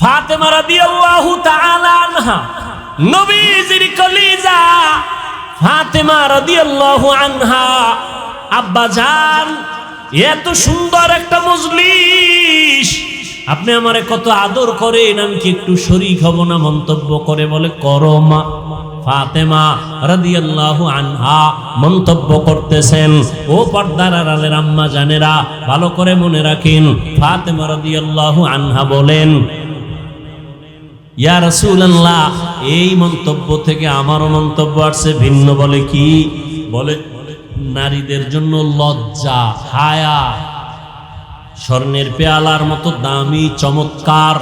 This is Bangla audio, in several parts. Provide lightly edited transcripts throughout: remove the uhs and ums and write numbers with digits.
ফাতেমা রাদিয়াল্লাহু তাআলা আনহা, নবীজির কলিজা ফাতেমা রাদিয়াল্লাহু আনহা, আব্বা জান এত সুন্দর একটা মজলিস, আপনি আমারে কত আদর করেন, আমি কি একটু শরীক হব না? মন্তব্য করে বলে, করো মা। ফাতেমা রাদিয়াল্লাহু আনহা মন্তব্য করতেছেন। ও পর্দার আড়ালের আম্মা জানেরা, ভালো করে মনে রাখেন, ফাতেমা রাদিয়াল্লাহু আনহা বলেন, ইয়া রাসূলুল্লাহ, এই মন্তব্য থেকে আমারও মন্তব্য আসছে ভিন্ন। বলে কি? বলে নারীদের জন্য লজ্জা, হায়া স্বর্ণের পেয়ালার মতো দামি, চমৎকার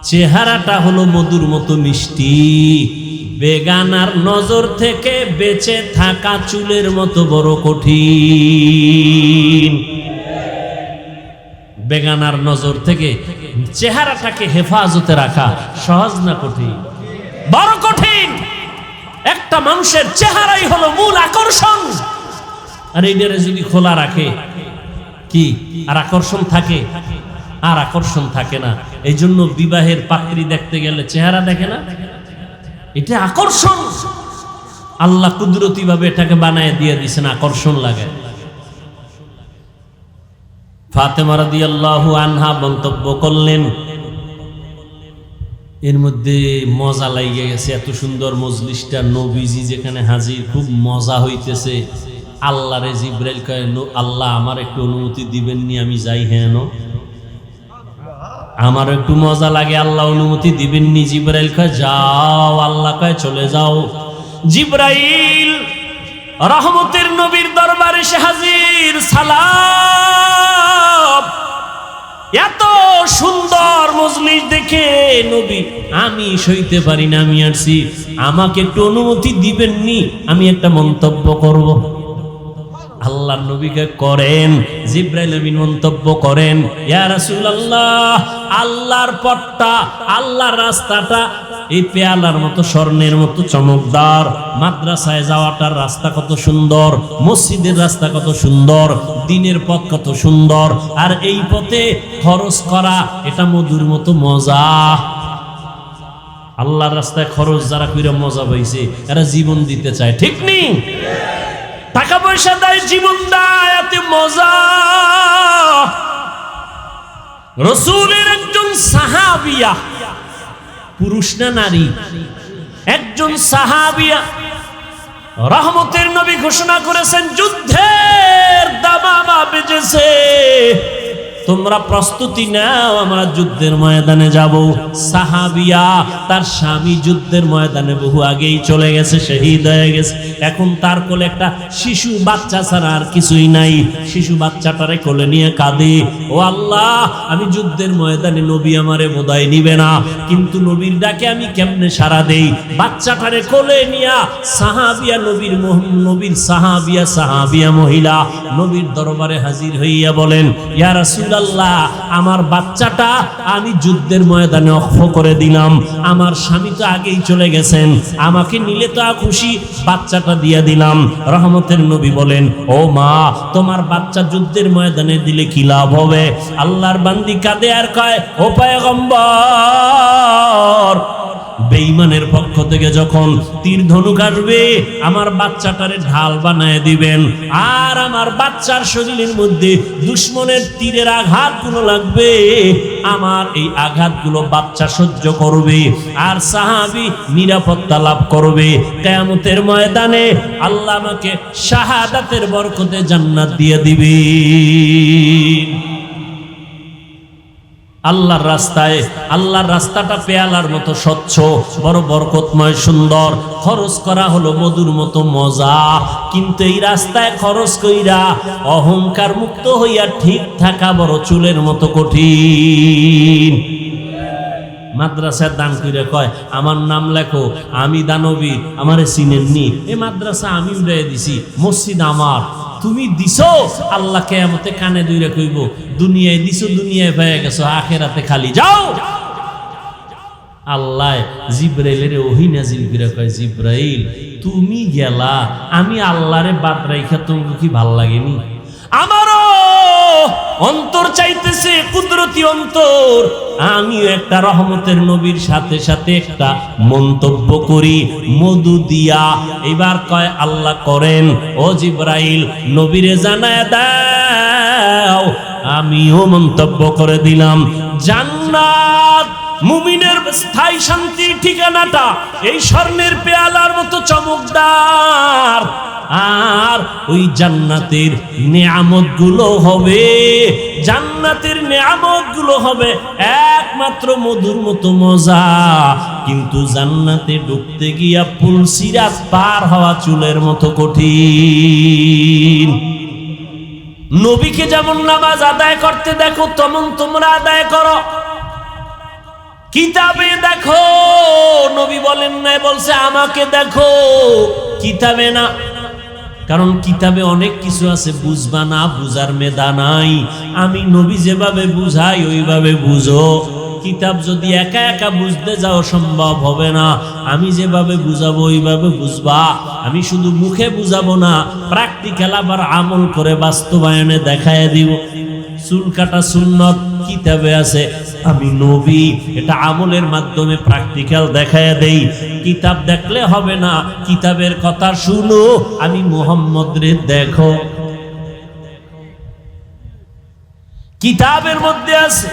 চেহারাটা হলো মধুর মতো মিষ্টি, বেগানার নজর থেকে বেঁচে থাকা চুলের মতো বড় কঠিন। বেগানার নজর থেকে চেহারাটাকে হেফাজতে রাখা সহজ না কঠিন? বড় কঠিন। একটা মানুষের চেহারাই হলো মূল আকর্ষণ, আর এইটারে যদি খোলা রাখে কি আর আকর্ষণ থাকে? আর আকর্ষণ থাকে না। এই জন্য বিবাহের পাত্রী দেখতে গেলে চেহারা দেখে না, এটা আকর্ষণ। আল্লাহ কুদরতি ভাবে এটাকে বানায় দিয়ে দিয়েছেন আকর্ষণ লাগে। ফাতেমা রাদিয়াল্লাহু আনহা মন্তব্য করলেন, এর মধ্যে মজা লাগিয়ে গেছে, এত সুন্দর মজলিসটা, নবীজি যেখানে হাজির, খুব মজা হইতেছে। আল্লাহ রে জিবরাইল কয়, আল্লাহ আমার একটু অনুমতি দিবেননি, আমি যাই? হ্যাঁ, আমার একটু মজা লাগে, আল্লাহ অনুমতি দিবেননি? জিবরাইল কয়, যাও। আল্লাহ কয়, চলে যাও। জিবরাইল রহমতের নবীর দরবারে এসে হাজির। সালাম। এত সুন্দর মজলিস দেখে নবী, আমি সইতে পারি না, আমি আসছি, আমাকে একটু অনুমতি দিবেননি, আমি একটা মন্তব্য করব। আল্লাহর নবীকে করেন। জিবরাইল আমিন মন্তব্য করেন, ইয়া রাসূলুল্লাহ, আল্লাহর পথটা, আল্লাহর রাস্তাটা এই পেয়ালার মতো, স্বর্ণের মতো চমকদার। মাদ্রাসায় যাওয়াটার রাস্তা কত সুন্দর, মসজিদের রাস্তা কত সুন্দর, দিনের পথ কত সুন্দর, আর এই পথে খরচ করা এটা মধুর মতো মজা। আল্লাহর রাস্তায় খরচ যারা কইরা মজা পাইছে, এরা জীবন দিতে চায়, ঠিক নেই? টাকা পয়সা দেয়, জীবন দেয়, এতে মজা। রাসূলের একজন সাহাবিয়া, পুরুষ না নারী, একজন সাহাবিয়া, রহমতের নবী ঘোষণা করেছেন, যুদ্ধের দামামা বেজেছে, তোমরা প্রস্তুতি নাও, আমরা যুদ্ধের ময়দানে যাব। সাহাবিয়া, তার স্বামী যুদ্ধের ময়দানে বহু আগেই চলে গেছে, শহীদ হয়ে গেছে। এখন তার কোলে একটা শিশু বাচ্চা ছাড়া আর কিছুই নাই। শিশু বাচ্চাটারে কোলে নিয়ে কাঁদে, ও আল্লাহ, আমি যুদ্ধের ময়দানে, নবী আমারে বোধহয় নিবে না, কিন্তু নবীর ডাকে আমি কেমনে সাড়া দেই? বাচ্চাটারে কোলে নিয়া সাহাবিয়া, নবীর সাহাবিয়া মহিলা নবীর দরবারে হাজির হইয়া বলেন, ইয়া রাসূলুল্লাহ, আমার বাচ্চাটা আমি যুদ্ধের ময়দানে অক্ষ করে দিলাম, আমার স্বামী তো আগেই চলে গেছেন, আমাকে নিলে তো খুশি, বাচ্চাটা দিয়ে দিলাম। রহমতের নবী বলেন, ও মা, তোমার বাচ্চা যুদ্ধের ময়দানে দিলে কি লাভ হবে? আল্লাহর বান্দি কাঁদে আর কয়, ও পয়গম্বর, বেঈমানের পক্ষ থেকে যখন তীর ধনুক আসবে, আমার বাচ্চাটারে ঢাল বানায় দিবেন, আর আমার বাচ্চার শরীরের মধ্যে দুশমনের তীরের আঘাতগুলো লাগবে, আমার এই আঘাতগুলো বাচ্চা সহ্য করবে, আর সাহাবী নিরাপত্তা লাভ করবে। কিয়ামতের ময়দানে আল্লাহ আমাকে শাহাদাতের বরকতে জান্নাত দিয়ে দিবে। আল্লাহর রাস্তায়, আল্লাহর রাস্তাটা পেয়ালার মতো স্বচ্ছ, বড় বরকতময়, সুন্দর। খরচ করা হলো মধুর মতো মজা, কিন্তু এই রাস্তায় খরচ কইরা অহংকার মুক্ত হইয়া ঠিক থাকা বড় চুলের মতো কঠিন। মাদ্রাসার দান কইরা কয়, আমার নাম লেখো, আমি দানবী, আমারে চিনেননি, এই মাদ্রাসা আমি উড়াই দিছি, মসজিদ আমার, তুমি দিছো। আল্লাহ কিয়ামতে কানে ধইরা কইব, দুনিয়ায় দিছো, দুনিয়ায় পেয়ে গেছো, আখিরাতে খালি যাও। আল্লাহ জিবরাইলের ওহী নাজিল করে কয়, জিবরাইল, তুমি গেলা, আমি আল্লাহরে বাদ রাইখা তোমাকে কি ভাল লাগেনি? আমারও অন্তর চাইতেছে কুদরতি অন্তর, আমিও একটা রহমতের নবীর সাথে সাথে একটা মন্তব্য করি মধু দিয়া। এবার কয় আল্লাহ করেন, ও জিবরাইল নবীরে জানায় দাও। আমিও মন্তব্য করে দিলাম, জান্নাত মুমিনের স্থায়ী শান্তির ঠিকানাটা এই স্বর্ণের পেয়ালার মতো চমকদার, আর ওই জান্নাতের নেয়ামত গুলো হবে, জান্নাতের নেয়ামত গুলো হবে একমাত্র মধুর মতো মজা। কিন্তু জান্নাতে ঢুকতে গিয়া পুলসিরাত পার হওয়া চুলের মতো কঠিন। নবীকে যেমন নামাজ আদায় করতে দেখো তেমন তোমরা আদায় করো। কিতাবে দেখো, নবী বলেন না, বলছে আমাকে দেখো, কিতাবে না। কারণ কিতাবে অনেক কিছু আছে বুঝবা না, বুঝার মেধা নাই। আমি নবী যেভাবে বুঝাই ওইভাবে বুঝো। কিতাব যদি একা একা বুঝতে যাও সম্ভব হবে না, আমি যেভাবে বুঝাবো ওইভাবে বুঝবা। আমি শুধু মুখে বুঝাবো না, প্র্যাকটিক্যাল আবার আমল করে বাস্তবায়নে দেখায় দিব। চুল কাটা সুন্নত কিতাবে আছে, আমি নবী এটা আমলের মাধ্যমে প্র্যাকটিক্যাল দেখায় দেই। কিতাব দেখলে হবে না, কিতাবের কথা শুনো, আমি মুহাম্মদ রে দেখো। কিতাবের মধ্যে আছে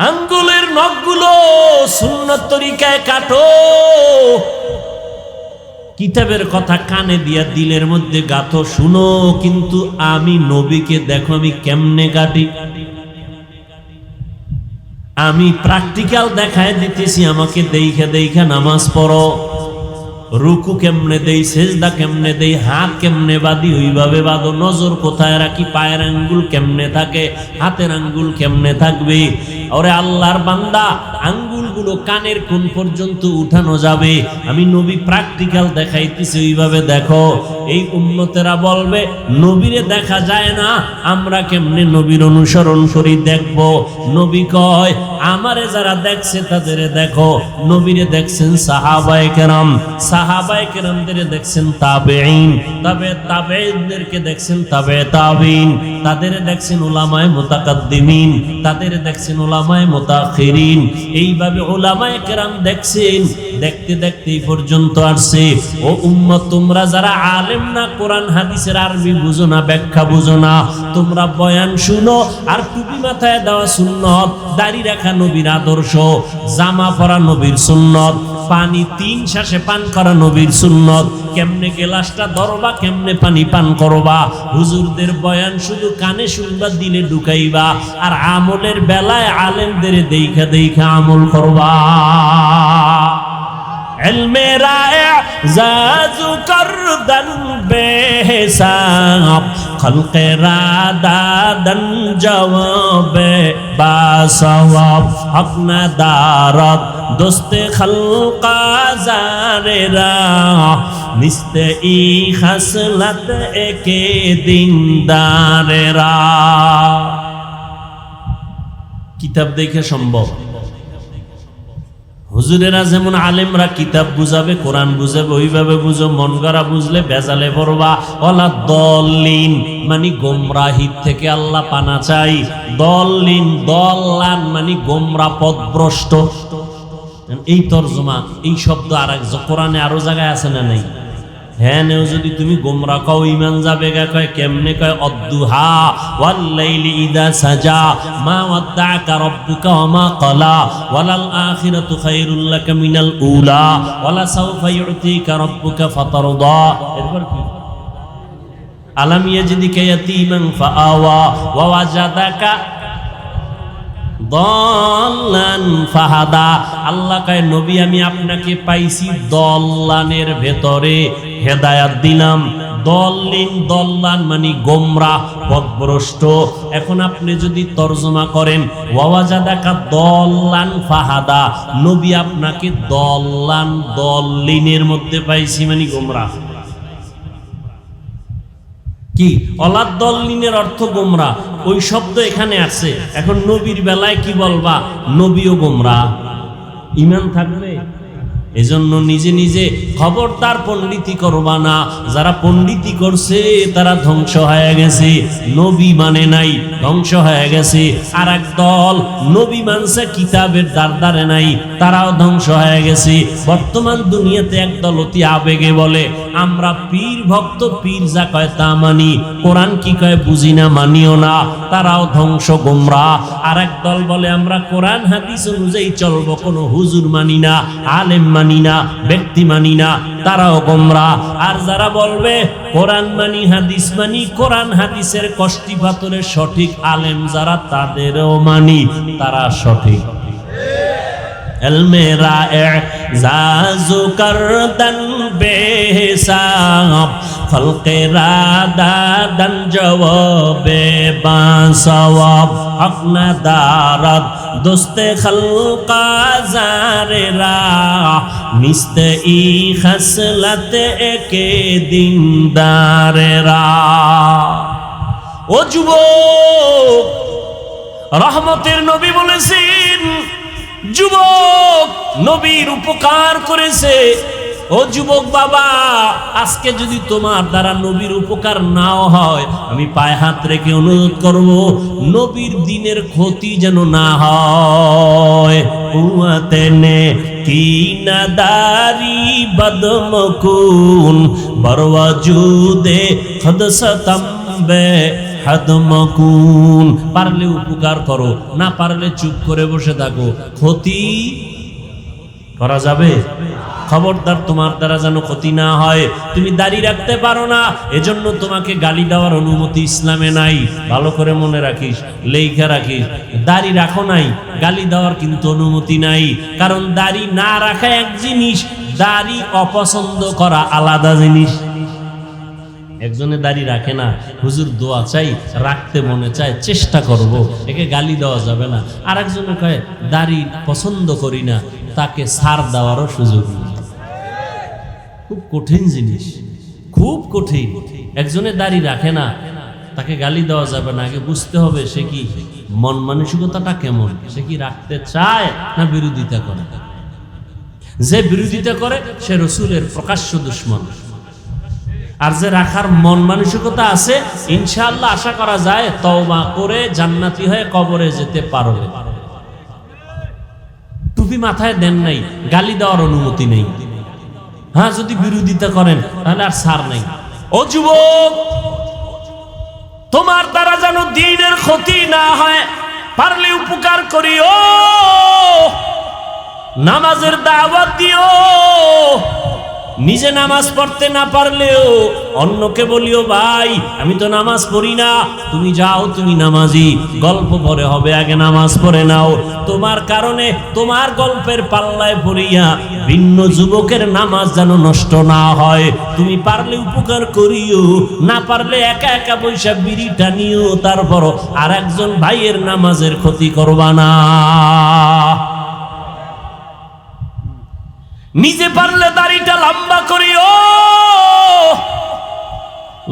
আঙ্গুলের নখগুলো সুন্নত তরিকায় কাটো। কিতাবের কথা কানে দিয়া দিলের মধ্যে গাথো, শুনো, কিন্তু আমি নবীকে দেখো আমি কেমনে কাটি। আমি প্র্যাকটিক্যাল দেখায় দিতেছি, আমাকে দেইখা দেইখা নামাজ পড়ো। রুকু কেমনে দেই, সেজদা কেমনে দেই, হাত কেমনে বাঁধি ওইভাবে বাঁধো। নজর কোথায় রাখি, পায়ের আঙ্গুল কেমনে থাকে, হাতের আঙ্গুল কেমনে থাকবে। ওরে আল্লাহর বান্দা, আঙ্গুলগুলো কানের কোন পর্যন্ত উঠানো যাবে, আমি নবী প্র্যাকটিক্যাল দেখাইতেছি, ওইভাবে দেখো। এই উম্মতেরা বলবে নবীরে দেখা যায় না, আমরা কেমনে নবীর অনুসরণ করি দেখব। নবী কয় আমারে যারা দেখছে তাদের দেখো। নবীরে দেখছেন সাহাবায়ে কেরাম, সাহাবায়ে কেরামদের দেখছেন তাবেঈন, তাবেঈনদেরকে দেখছেন তাবেঈন, তাদের দেখছেন উলামায়ে মুতাকাদ্দিমিন, তাদের দেখছেন উলামায়ে মুতাআখিরিন। এইভাবে উলামায়ে কেরাম দেখছেন, দেখতে দেখতে এই পর্যন্ত আসছে। ও উম্মত, তোমরা যারা আলেম না, কোরআন হাদিসের আরবি বুঝো না, ব্যাখ্যা বুঝো না, তোমরা বয়ান শুনো আর টুপি মাথায় দেওয়া সুন্নত, দাড়ি রাখা নবীর আদর্শ, জামা পরা নবীর সুন্নত, পানি 3 শ্বাসে পান করা নবীর সুন্নত, কেমনে গ্লাসটা ধরবা, কেমনে পানি পান করবা। হুজুরদের বয়ান শুধু কানে শুনবা, দিলে ঢুকাইবা, আর আমলের বেলায় আলেমদের দেইখা দেইখা আমল করবা। ইলমে রায়ে জাজু করদন বেহিসাব, খলকে রাদাদন জওয়াবে বাসওয়াব, হক না দারদ দোস্তে খলকা জারেরা, নিস্তে ই খাসলত একে দিনদারেরা। কিতাব দেখে সম্ভব। হুজুরেরা যেমন আলেমরা কিতাব বুঝাবে, কোরআন বুঝাবে, ওইভাবে বুঝো। মন গড়া বুঝলে বেজালে পড়বা। ওয়ালা দল্লিন মানে গোমরাহির থেকে আল্লাহ পানা চাই। দল্লিন দল্লান মানে গোমরা পথভ্রষ্ট। এই তরজমা, এই শব্দ আর এক কোরআনে আরো জায়গায় আছে না নেই? হ্যাঁ, নেও যদি তুমি গোমরা কও ঈমান যাবে গা। কয় কেমনে? কয় অদ্দুহা ওয়াল লাইলি ইযা সাজা মা ওয়াদ্দাকা রাব্বুকা ওয়া মা ক্বালা ওয়ালাল আখিরাতু খায়রুল লাকা মিনাল উলা ওয়ালা সাওফা ইউতিকা রাব্বুকা ফাতারদা। এরপর কি? আলাম ইয়াজিদিকা ইয়াতীমান ফাআওয়া ওয়া ওয়াজাদাকা দল্লান ফাহাদা। আল্লাহ কয় নবী আমি আপনাকে পাইছি দল্লানের ভেতরে, হেদায়াত দিলাম। দল্লিন দল্লান মানে গোমরা পথভ্রষ্ট। এখন আপনি যদি তরজমা করেন ওয়াজাদাকা দল্লান ফাহাদা, নবী আপনাকে দল্লান দল্লিনের মধ্যে পাইছি মানে গোমরা। কি অলাদ দল্লিনের অর্থ গোমরা, ওই শব্দ এখানে আছে। এখন নবীর বেলায় কি বলবা? নবীও গোমরা। ঈমান থাকবে? এজন্য নিজে নিজে খবরদার পণ্ডিতি করবা না। যারা পণ্ডিতি করছে তারা ধ্বংস হয়ে গেছে, নবী মানে নাই, ধ্বংস হয়ে গেছে। আর এক দল নবী মানছে, কিতাবের দ্বারে নাই, তারাও ধ্বংস হয়ে গেছে। বর্তমান দুনিয়াতে একদল অতি আবেগে বলে আমরা পীর ভক্ত, পীর যা কয় তা মানি, কোরআন কি কয় বুঝি না, মানিও না, তারাও ধ্বংস, গোমরা। আর এক দল বলে আমরা কোরআন হাদিস অনুযায়ী চলবো, কোনো হুজুর মানি না, আলেম মানি না, ব্যক্তি মানি না, তারাও গোমরা। আর যারা বলবে কোরআন মানি, হাদিস মানি, কোরআন হাদিসের কষ্টি পাথরে সঠিক আলেম যারা, তাদেরও মানি, তারা সঠিক। इल्मे राज़ो करदन बेहिसाब खल्क़े रादादन जवाबे बासवाब हक़ नदारत दोस्ते खल्क़ा ज़ारे राह निस्ते ई खसलत एके दीनदारे राह। ओ যুবক, রহমতের নবী বলেছেন যুবক নবীর উপকার করেছে। ও যুবক বাবা, আজকে যদি তোমার দ্বারা নবীর উপকার নাও হয়, আমি পায়ে হাত রেখে অনুরোধ করব নবীর দিনের ক্ষতি যেন না হয়। কুয়াতে নে কি নাদারি বদমকুন বরওয়াজুদে খদসতম বে হাদমকুন। পারলে উপকার করো, না পারলে চুপ করে বসে থাকো। ক্ষতি করা যাবে? খবরদার তোমার দ্বারা যেন ক্ষতি না হয়। তুমি দাড়ি রাখতে পারো না, এজন্য তোমাকে গালি দেওয়ার অনুমতি ইসলামে নাই। ভালো করে মনে রাখিস, লেখা রাখিস, দাড়ি রাখো নাই, গালি দেওয়ার কিন্তু অনুমতি নাই। কারণ দাড়ি না রাখা এক জিনিস, দাড়ি অপছন্দ করা আলাদা জিনিস। একজনে দাড়ি রাখে না, হুজুর দোয়া চাই, রাখতে মনে চায়, চেষ্টা করব, একে গালি দেওয়া যাবে না। আর একজনে কয় দাড়ি পছন্দ করি না, তাকে ছাড় দেওয়ারও সুযোগ নেই। খুব কঠিন জিনিস, খুব কঠিন। একজনে দাড়ি রাখে না, তাকে গালি দেওয়া যাবে না। আগে বুঝতে হবে সে কি মন মানসিকতাটা কেমন, সে কি রাখতে চায় না বিরোধিতা করে। যে বিরোধিতা করে সে রসুলের প্রকাশ্য দুশমন। আর যে রাখার মন মানসিকতা আছে, ইনশাআল্লাহ আশা করা যায় তওবা করে জান্নাতি হয়ে কবরে যেতে পারবে। টুপি মাথায় দেন নাই, গালি দেওয়ার অনুমতি নেই। হ্যাঁ, যদি বিরোধিতা করেন তাহলে আর ছাড় নেই। ও যুবক, তোমার দ্বারা যেন দ্বীনের ক্ষতি না হয়, পারলে উপকার করিও, নামাজের দাওয়াত দিও। নিজে নামাজ পড়তে না পারলেও অন্যকে বলিও ভাই আমি তো নামাজ পড়ি না, তুমি যাও, তুমি নামাজি, গল্প পরে হবে, আগে নামাজ পড়ে নাও। তোমার কারণে তোমার গল্পের পাল্লায় পড়িয়া ভিন্ন যুবকের নামাজ যেন নষ্ট না হয়। তুমি পারলে উপকার করিও, না পারলে একা একা পয়সা বিড়ি টানিও, তারপর আর একজন ভাইয়ের নামাজের ক্ষতি করবা না। নিজে পারলে দাড়িটা লম্বা করিও।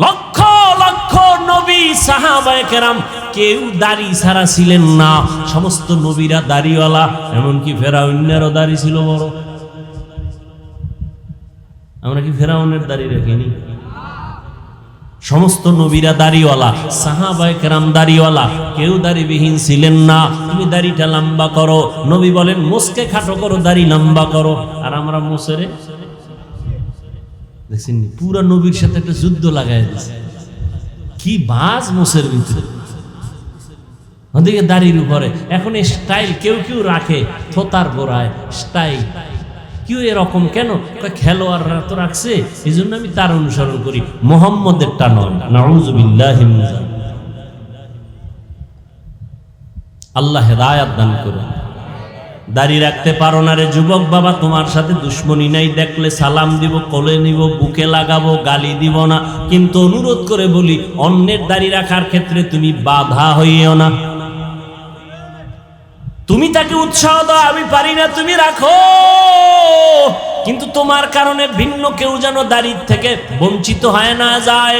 লক্ষ লক্ষ নবী সাহাবায়ে কেরাম কেউ দাড়ি ছাড়া ছিলেন না, সমস্ত নবীরা দাড়িওয়ালা। এমনকি ফেরাউনেরও দাড়ি ছিল বড়। আমরা কি ফেরাউনের দাড়ি রাখিনি? সমস্ত নবীরা দাড়িওয়ালা, সাহাবায়ে কেরাম দাড়িওয়ালা, কেউ দাড়িবিহীন ছিলেন না। তুমি দাড়িটা লম্বা করো। নবী বলেন মুসকে খাটো করো, দাড়ি লম্বা করো। আর আমরা মুসেরে দেখছেন পুরা নবীর সাথে একটা যুদ্ধ লাগাই দিচ্ছে। কি বাজ মুসের ভিতরে, ওদিকে দাড়ির উপরে। এখন স্টাইল কেউ কেউ রাখে থোতার গোড়ায় স্টাইল। কেউ এরকম কেন? খেলোয়াড়রা তো রাখছে, এই জন্য আমি তার অনুসরণ করি, মুহাম্মদেরটা নয়। নাউযুবিল্লাহি মিন যালিক। আল্লাহ হেদায়েত দান করুন। দাড়ি রাখতে পারো না রে যুবক বাবা, তোমার সাথে দুশ্মনী নাই, দেখলে সালাম দিব, কোলে নিব, বুকে লাগাবো, গালি দিব না। কিন্তু অনুরোধ করে বলি, অন্যের দাড়ি রাখার ক্ষেত্রে তুমি বাধা হইও না। তুমি তাকে উৎসাহ দাও, আমি পারি না, তুমি রাখো, কিন্তু তোমার কারণে ভিন্ন কেউ যেন দাড়ি থেকে বঞ্চিত হয় না যায়।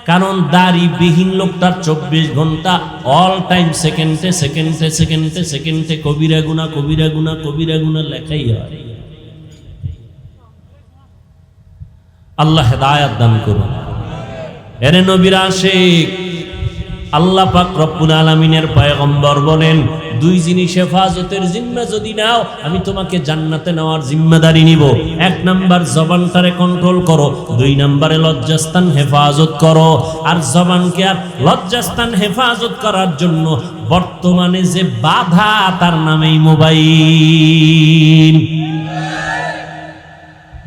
কারণ দাড়িবিহীন লোকটার 24 ঘন্টা অল টাইম সেকেন্ডে সেকেন্ডে সেকেন্ডে সেকেন্ডে কবিরা গুনাহ কবিরা গুনাহ কবিরা গুনাহ লেখাই হয়। আল্লাহ হেদায়েত দান করুন। এরে নবীর আশিক, আল্লাহ পাক রব্বুল আলামিনের পয়গম্বর বলেন, দুই জিনিস হেফাজতের জিম্মা যদি নাও, আমি তোমাকে জান্নাতে নেওয়ার জিম্মাদারি নিব। এক নাম্বার জবানটারে কন্ট্রোল করো, দুই নাম্বারে লজ্জাস্থান হেফাজত করো। আর জবানকে আর লজ্জাস্থান হেফাজত করার জন্য বর্তমানে যে বাধা, তার নামেই মোবাইল।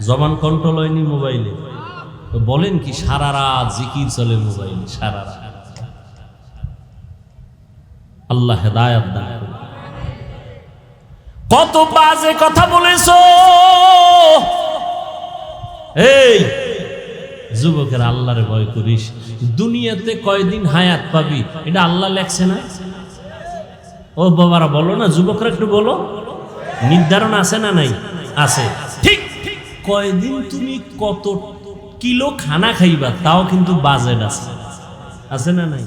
জবান কন্ট্রোল হয়নি মোবাইলে, তো বলেন কি সারা রাত জিকির চলে মোবাইলে, সারা রাত। আল্লাহ হেদায়েত দান করুন। কত বাজে কথা বলেছো। এই যুবকের আল্লাহরে ভয় করিস। দুনিয়াতে কয়দিন হায়াত পাবি এটা আল্লাহ লেখছে না? ও বাবারা বলো না, যুবকরা একটু বলো, নির্ধারণ আছে না নাই? আছে। ঠিক কয়দিন তুমি কত কিলো খানা খাইবা তাও কিন্তু বাজেট আছে, আছে না নাই?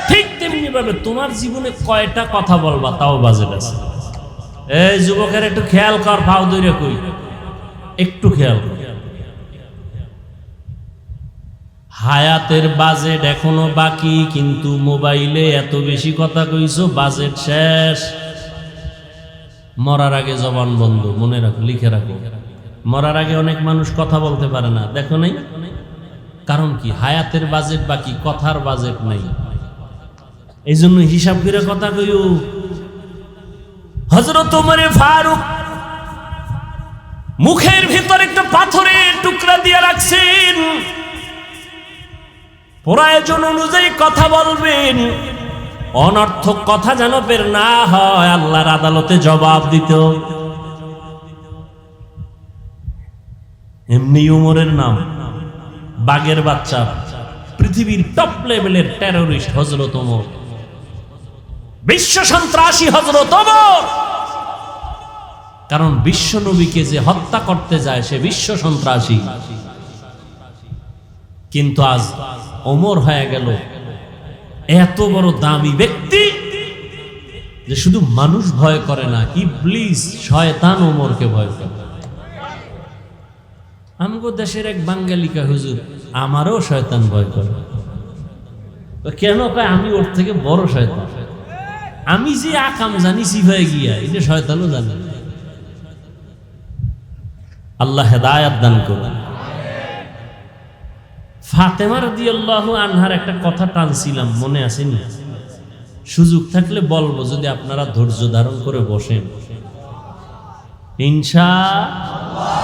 ঠিক তেমনি ভাবে তোমার জীবনে কয়টা কথা বলবা তাও বাজেট আছে। এই যুবকের একটু খেয়াল কর, ফাও দইরে কই, একটু খেয়াল কর। হায়াতের বাজেট এখনো বাকি, কিন্তু মোবাইলে এত বেশি কথা কইছো, বাজেট শেষ। মরার আগে জবান বন্ধ, মনে রাখো, লিখে রাখো। মরার আগে অনেক মানুষ কথা বলতে পারে না, দেখো নাই? কারণ কি? হায়াতের বাজেট বাকি, কথার বাজেট নাই। এই জন্য হিসাব করে কথা কইও। হযরত ওমর ফারুক মুখের ভিতর একটা পাথরের টুকরা দিয়ে রাখছেন, প্রয়োজন অনুযায়ী কথা বলবেন, অনর্থক কথা যেন বের না হয়, আল্লাহর আদালতে জবাব দিতে। এমনি ওমরের নাম বাগের বাচ্চা, পৃথিবীর টপ লেভেলের টেরোরিস্ট হযরত ওমর, বিশ্ব সন্ত্রাসী হযরত ওমর। কারণ বিশ্ব নবীকে যে হত্যা করতে যায় সে বিশ্ব সন্ত্রাসী। কিন্তু আজ ওমর হয়ে গেল এত বড় দামি ব্যক্তি যে শুধু মানুষ ভয় করে না, ইবলিস শয়তান ওমরকে ভয় করে। আমগো দেশের এক বাঙালিকা হুজুর, আমারও শয়তান ভয় করে। কেন কয়? আমি ওর থেকে বড় শয়তান। আমি যে আকাম জানি সিফায় গিয়া, এটা শয়তানও জানে। আল্লাহ হেদায়েত দান করুন। ফাতেমা রাদিয়াল্লাহু আনহার একটা কথা টানছিলাম, মনে আসেনি? সুযোগ থাকলে বলবো, যদি আপনারা ধৈর্য ধারণ করে বসেন ইনশাআল্লাহ।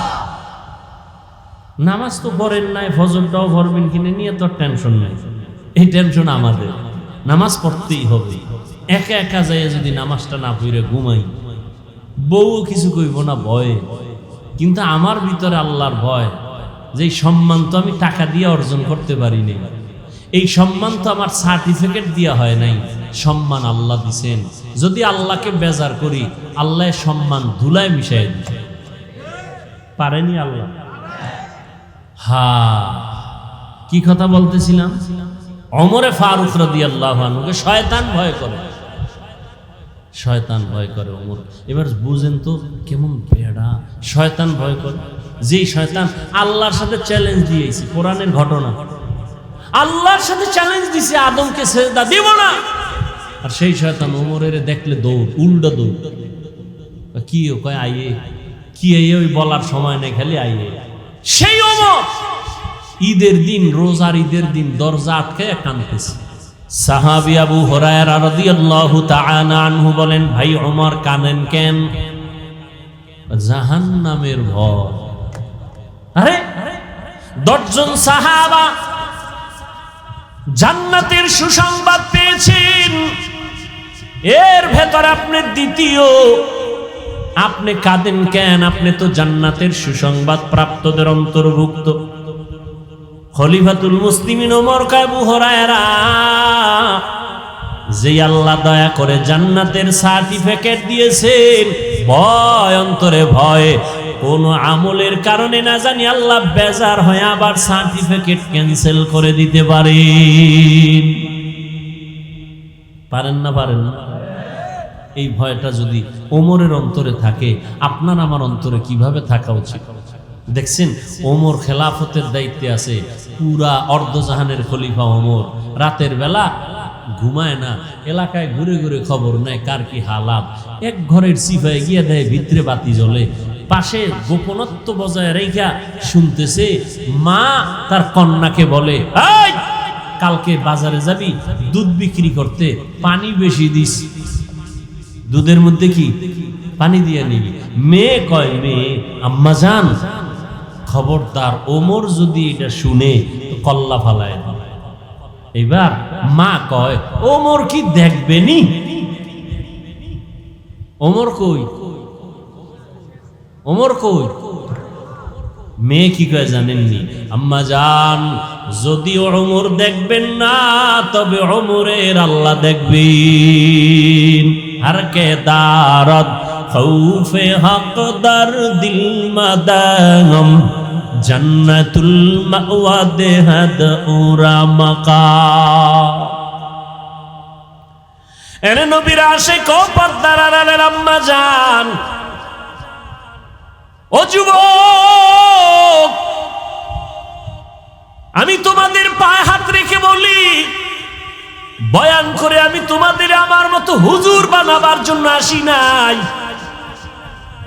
নামাজ তো পড়েন নাই, ফজরটাও পড়বেন কিনে নিয়ে তো টেনশন নাই। এই টেনশন আমাদের, নামাজ পড়তেই হবে। একা একা যাইয়া যদি নামাজটা না পড়ে ঘুমাই, বউ কিছু কইব না ভয়ে, কিন্তু আমার ভিতরে আল্লাহর ভয়, যে সম্মান তো আমি টাকা দিয়ে অর্জন করতে পারি নাই, এই সম্মান তো আমার সার্টিফিকেট দিয়া হয় নাই, সম্মান আল্লাহ দিছেন। যদি আল্লাহকে বেজার করি, আল্লাহ সম্মান ধুলায় মিশাই দিতে পারেনি আল্লাহ। কি কথা বলতেছিলাম? ওমরে ফারুক রাদিয়াল্লাহু আনহুকে শয়তান ভয় করে, শয়তান ভয় করে ওমর। এবার বুঝেন তো কেমন বেড়া শয়তান ভয় করে। যেই শয়তান আল্লাহর সাথে চ্যালেঞ্জ দিয়েছে, কোরআনের ঘটনা, আল্লাহর সাথে চ্যালেঞ্জ দিছে আদমকে সেজদা দিব না, আর সেই শয়তান ওমরের দেখলে দৌড়, উল্টা দৌড়। কি কয় আইয়ে, কি আইয়ে, ওই বলার সময় নেই, খালি আইয়ে। সেই ওমর ঈদের দিন, রোজার ঈদের দিন দরজা আটকে কাঁদতেছে। সাহাবী আবু হুরায়রা রাদিয়াল্লাহু তাআলা আনহু বলেন, ভাই ওমর কাঁদেন কেন? জাহান্নামের ভয়। আরে 10 জন সাহাবা জান্নাতের সুসংবাদ পেয়েছেন, এর ভেতর আপনি দ্বিতীয়, আপনি কাঁদেন কেন? আপনি তো জান্নাতের সুসংবাদ প্রাপ্তদের অন্তর্ভুক্ত। খলিফাতুল মুসলিমিন ওমর কয়, আবু হুরায়রা, যে আল্লাহ দয়া করে জান্নাতের সার্টিফিকেট দিয়েছেন, ভয় অন্তরে ভয়, কোন আমলের কারণে না জানি আল্লাহ বেজার হয়ে আবার সার্টিফিকেট ক্যান্সেল করে দিতে পারেন। পারেন না? পারেন না? এই ভয়টা যদি ওমরের অন্তরে থাকে, আপনার আমার অন্তরে কিভাবে থাকা উচিত? দেখছেন ওমর খেলাফতের দায়িত্বে আছে, পুরা অর্ধজাহানের খলিফা ওমর রাতের বেলা ঘুমায় না, এলাকায় ঘুরে ঘুরে খবর নেয় কার কি হালাত। এক ঘরের সিপাই গিয়ে দেয় ভিতরে বাতি জ্বলে, পাশে গোপনত্ব বজায় রেখা শুনতেছে মা তার কন্যাকে বলে, এই কালকে বাজারে যাবি দুধ বিক্রি করতে, পানি বেশি দিস, দুধের মধ্যে কি পানি দিয়ে নিবি। মেয়ে কয়, মেয়ে আম্মা জান খবরদার, ওমর যদি এটা শুনে কল্লা ফালায়। এবার মা কয়, ওমর কি দেখবেনি? ওমর কই, ওমর কই? মেয়ে কি কয় জানেননি? আম্মা জান যদি ওমর দেখবেন না, তবে ওমরের আল্লাহ দেখবেন। হর কে দারদ খৌফে হক দর দিল মাদাম, জান্নাতুল মাওয়া দেহাদ উরা মাকা। এরে নবীর আশিক ও পর্দার আড়ালের আম্মা জান, ও যুবক, আমি তোমাদের পায়ে হাত রেখে বলি, বয়ান করে আমি তোমাদের আমার মতো হুজুর বানাবার জন্য আসি নাই।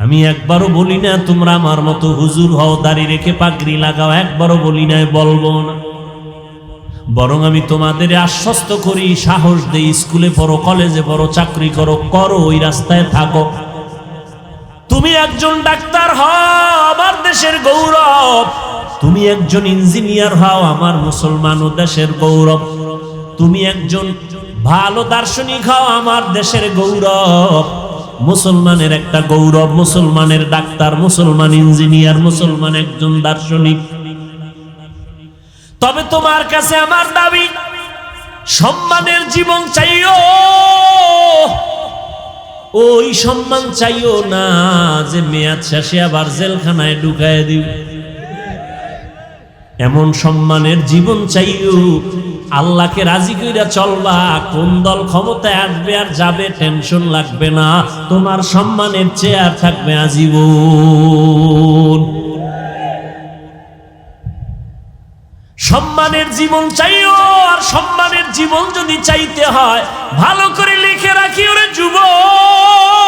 আমি একবারও বলি না তোমরা আমার মতো হুজুর হও, দাড়ি রেখে পাগড়ি লাগাও, একবারও বলি নাই, বলবো না। বরং আমি তোমাদের আশ্বস্ত করি, সাহস দেই, স্কুলে পড়ো, কলেজে পড়ো, চাকরি করো, করো, ওই রাস্তায় থাকো। তুমি একজন ডাক্তার হও, আমার দেশের গৌরব। তুমি একজন ইঞ্জিনিয়ার হও, আমার মুসলমান ও দেশের গৌরব। তুমি একজন ভালো দার্শনিক হও, আমার দেশের গৌরব। মুসলমানের একটা গৌরব, মুসলমানের ডাক্তার, মুসলমান ইঞ্জিনিয়ার, মুসলমান একজন দার্শনিক। তবে তোমার কাছে আমার দাবি, সম্মানের জীবন চাইও। ওই সম্মান চাইও না যে মেয়াদ শেষে আবার জেলখানায় ঢুকায় দিবে। এমন সম্মানের জীবন চাইও, আল্লাহকে রাজি কইরা চলবা। কোন দল ক্ষমতায় আসবে আর যাবে টেনশন লাগবে না, তোমার সম্মানের চেয়ার থাকবে আজীবন। সম্মানের জীবন চাইও, আর সম্মানের জীবন যদি চাইতে হয় ভালো করে লিখে রাখি, ওরে যুবক,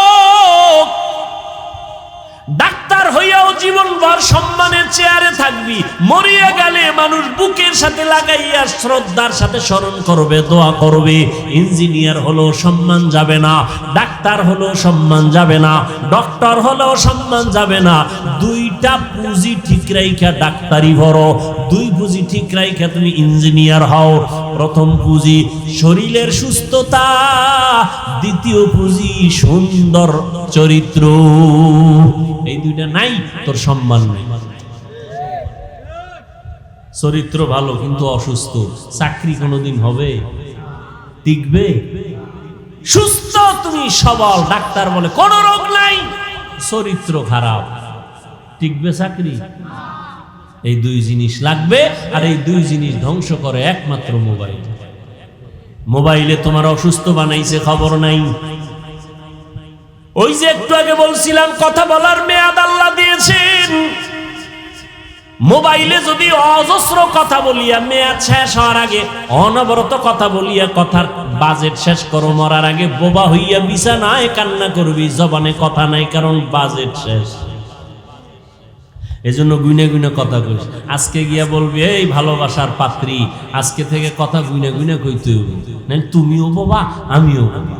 ডাক্তার হইয়াও জীবনভর সম্মানের চেয়ারে থাকবি। মরিয়া গেলে মানুষ বুকের সাথে লাগাইয়া শ্রদ্ধার সাথে স্মরণ করবে, দোয়া করবে। ইঞ্জিনিয়ার হলো সম্মান যাবে না, ডাক্তার হলো সম্মান যাবে না, ডক্টর হলো সম্মান যাবে না। দুইটা পুঁজি ঠিক রাইখা ডাক্তারি ভরো, দুই পুঁজি ঠিক রাইখা তুমি ইঞ্জিনিয়ার হও। প্রথম পুঁজি শরীরের সুস্থতা, দ্বিতীয় পুঁজি সুন্দর চরিত্র। এই দুইটা নাই, তোর সম্মান নেই। চরিত্র ভালো কিন্তু অসুস্থ, চাকরি কোনোদিন হবে, টিকবে? সুস্থ তুমি সবল, ডাক্তার বলে কোনো রোগ নাই, চরিত্র খারাপ, টিকবে চাকরি? এই দুই জিনিস লাগবে। আর এই দুই জিনিস ধ্বংস করে একমাত্র মোবাইল। মোবাইলে তোমার অসুস্থ বানাইছে, খবর নাই। ওই যে একটু আগে বলছিলাম, কথা বলার মেয়াদ আল্লাহ দিয়েছেন। মোবাইলে যদি অজস্র কথা বলিয়া মেয়াদ শেষ হওয়ার আগে অনবরত কথা বলিয়া কথার বাজেট শেষ করো, মরার আগে বোবা হইয়া বিছানায় কান্না করবি, জবানে কথা নাই, কারণ বাজেট শেষ। এজন্য গুনে গুনে কথা কইস। আজকে গিয়া বলবি, এই ভালোবাসার পাত্রী, আজকে থেকে কথা গুনে গুনে কইতে হবে, না তুমিও বোবা আমিও বোবা।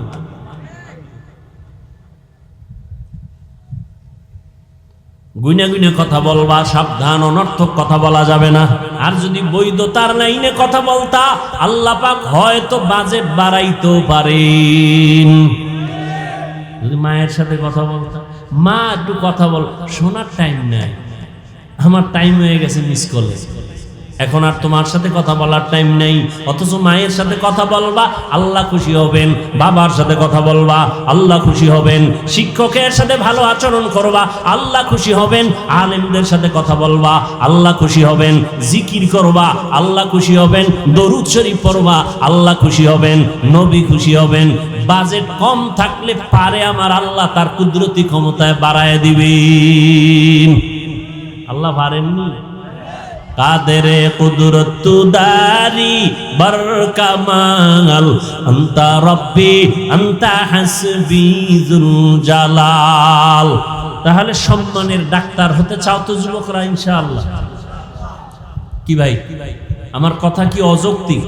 গুনে গুনে কথা বলবা, সাবধান, অনর্থক কথা বলা যাবে না। আর যদি বৈধতার লাইনে কথা বলতা, আল্লাহ পাক হয়তো বাজেট বাড়াইতেও পারেন। যদি মায়ের সাথে কথা বলতা, মা একটু কথা বল, শোনার টাইম নাই, আমার টাইম হয়ে গেছে মিস কলে, এখন আর তোমার সাথে কথা বলার টাইম নেই। অথচ মায়ের সাথে কথা বলবা, আল্লাহ খুশি হবেন। বাবার সাথে কথা বলবা, আল্লাহ খুশি হবেন। শিক্ষকের সাথে ভালো আচরণ করবা, আল্লাহ খুশি হবেন। আলেমদের সাথে কথা বলবা, আল্লাহ খুশি হবেন। জিকির করবা, আল্লাহ খুশি হবেন। দরুদ শরীফ পড়বা, আল্লাহ খুশি হবেন, নবী খুশি হবেন। বাজেট কম থাকলে পারে আমার আল্লাহ তার কুদরতি ক্ষমতায় বাড়ায় দিবেন। আল্লাহ পারেননি? কাদেরে কুদরত দারি বরকামাল আনতা রব্বি আনতা হাসবি যুল জালাল। তাহলে সম্মানের ডাক্তার হতে চাও তো যুবকরা? ইনশাআল্লাহ। কি ভাই, আমার কথা কি অযৌক্তিক?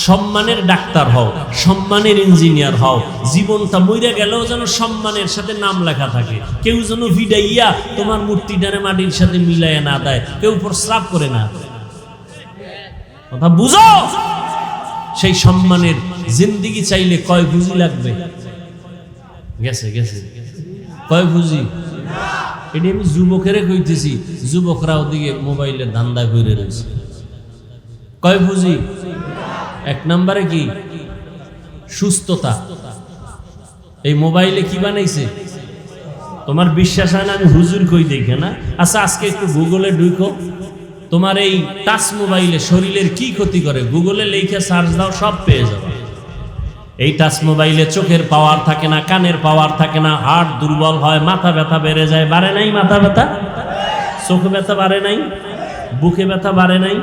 সম্মানের ডাক্তার হও, সম্মানের ইঞ্জিনিয়ার হও, জীবনটা মইরা গেলেও যেন সম্মানের সাথে নাম লেখা থাকে। কেউ যেন ভিডাইয়া তোমার মূর্তিটারে মাটির সাথে মিলাইয়া না দেয়, কেউ প্রস্রাব করে না। কথা বুঝো? সেই সম্মানের জিন্দিগি চাইলে কয় পুঁজি লাগবে? গেছে গেছে কয় পুঁজি? এটি আমি যুবকেরে কইতেছি, যুবকরা ওদিকে মোবাইলের ধান্দা করে রয়েছে। কয় পুঁজি? এক নম্বরে কি? সুস্থতা। এই মোবাইলে কি বানাইছে? তোমার বিশ্বাস হয় না? আমি হুজুর কই দেখে না। আচ্ছা, আজকে একটু গুগলে ঢুকো, তোমার এই টাচ মোবাইলে শরীরের কি ক্ষতি করে গুগলে লেখা সার্চ দাও, সব পেয়ে যাবে। এই টাচ মোবাইলে চোখের পাওয়ার থাকে না, কানের পাওয়ার থাকে না, হার্ট দুর্বল হয়, মাথা ব্যথা বেড়ে যায়। বাড়ে নাই মাথা ব্যথা? চোখে ব্যথা বাড়ে নাই? বুকে ব্যথা বাড়ে নাই?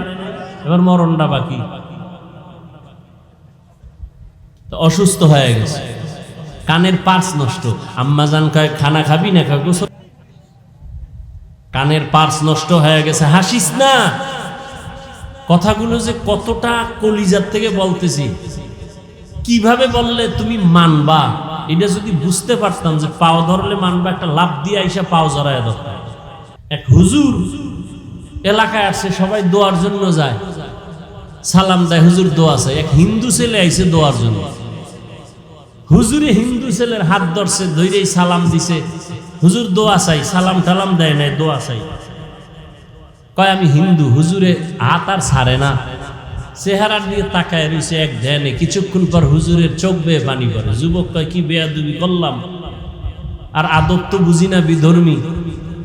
এবার মরণটা বাকি। অসুস্থ হয়ে গেছে, কানের পার্স নষ্ট। আম্মাজান কয় খানা খাবি না? কয় গোসল। কানের পার্স নষ্ট হয়ে গেছে, হাসিস না। কথাগুলো যে কতটা কলিজার থেকে বলতেছি, কিভাবে বললে তুমি মানবা, এটা যদি বুঝতে পারতাম যে পাও ধরলে মানবা, একটা লাভ দিয়ে আইসা পাও জড়ায় দরকার। এক হুজুর এলাকায় আসছে, সবাই দোয়ার জন্য যায়, সালাম দেয়, হুজুর দোয়া চাই। এক হিন্দু ছেলে আইছে দোয়ার জন্য, হুজুরে হিন্দু ছেলের হাত ধরছে, ধৈরেই সালাম দিছে, হুজুর দোয়া চাই। সালাম টালাম দেয় নাই, দোয়া চাই। কয় আমি হিন্দু। হুজুরে হাত আর ছাড়ে না, চেহারার দিয়ে তাকায় রয়েছে এক ধ্যানে। কিছুক্ষণ পর হুজুরের চোখ বেয়ে পানি পড়ে। যুবক কয় কি বেয়াদবি করলাম, আর আদব তো বুঝি না, বিধর্মী।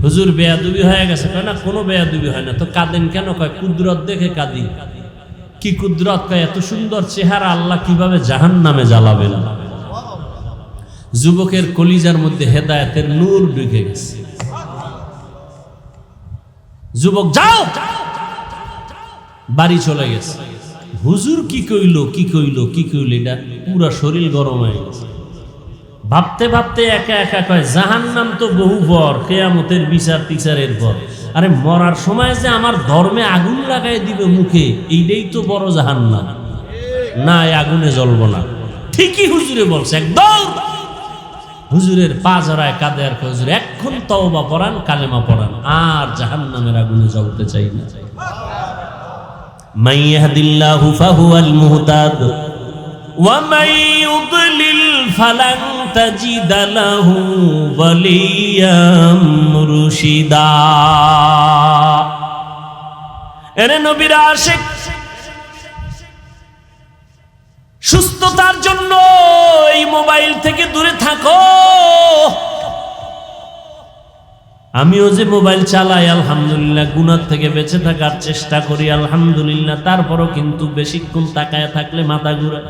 হুজুর বেয়াদবি হয়ে গেছে? কয় না, কোনো বেয়াদবি হয় না। তো কাঁদেন কেন? কয় কুদরত দেখে কাঁদি। কি কুদরত? কয় এত সুন্দর চেহারা আল্লাহ কিভাবে জাহান্নামে জ্বালাবেন। যুবকের কলিজার মধ্যে হেদায়েতের নূর ঢুকে গেছে। যুবক যাও, বাড়ি চলে গেছে। হুজুর কি কইলো কি কইলো কি কইলো, এটা পুরা শরীর গরম হয়ে গেছে। ভাবতে ভাবতে একা একা কয় জাহান্নাম তো বহু পর, কিয়ামতের বিচার টিচারের পর। আরে মরার সময় যে আমার ধর্মে আগুন লাগাই দিবে মুখে, এইটাই তো বড় জাহান্নাম। না, এই আগুনে জ্বলবো না। ঠিকই হুজুরে বলছে। একদম হুজুরের পা জড়ায় কাঁদে আর কয় হুজুর এখন তওবা পড়ান, কালেমা পড়ান, আর জাহান্নামের আগুনে জ্বলতে চাই না। মান ইয়াহদিল্লাহু ফাহুয়াল মুহতাদ ওয়া মান ইউদ্লিল ফালান তাজিদ লাহু ওয়ালিয়াম মুরশিদা। এরে নবীর আশিক, সুস্থতার জন্য এই মোবাইল থেকে দূরে থাকো। আমিও যে মোবাইল চালাই, আলহামদুলিল্লাহ, গুনাহ থেকে বেঁচে থাকার চেষ্টা করি, আলহামদুলিল্লাহ। তারপরও কিন্তু বেশিক্ষণ তাকায় থাকলে মাথা ঘুরায়।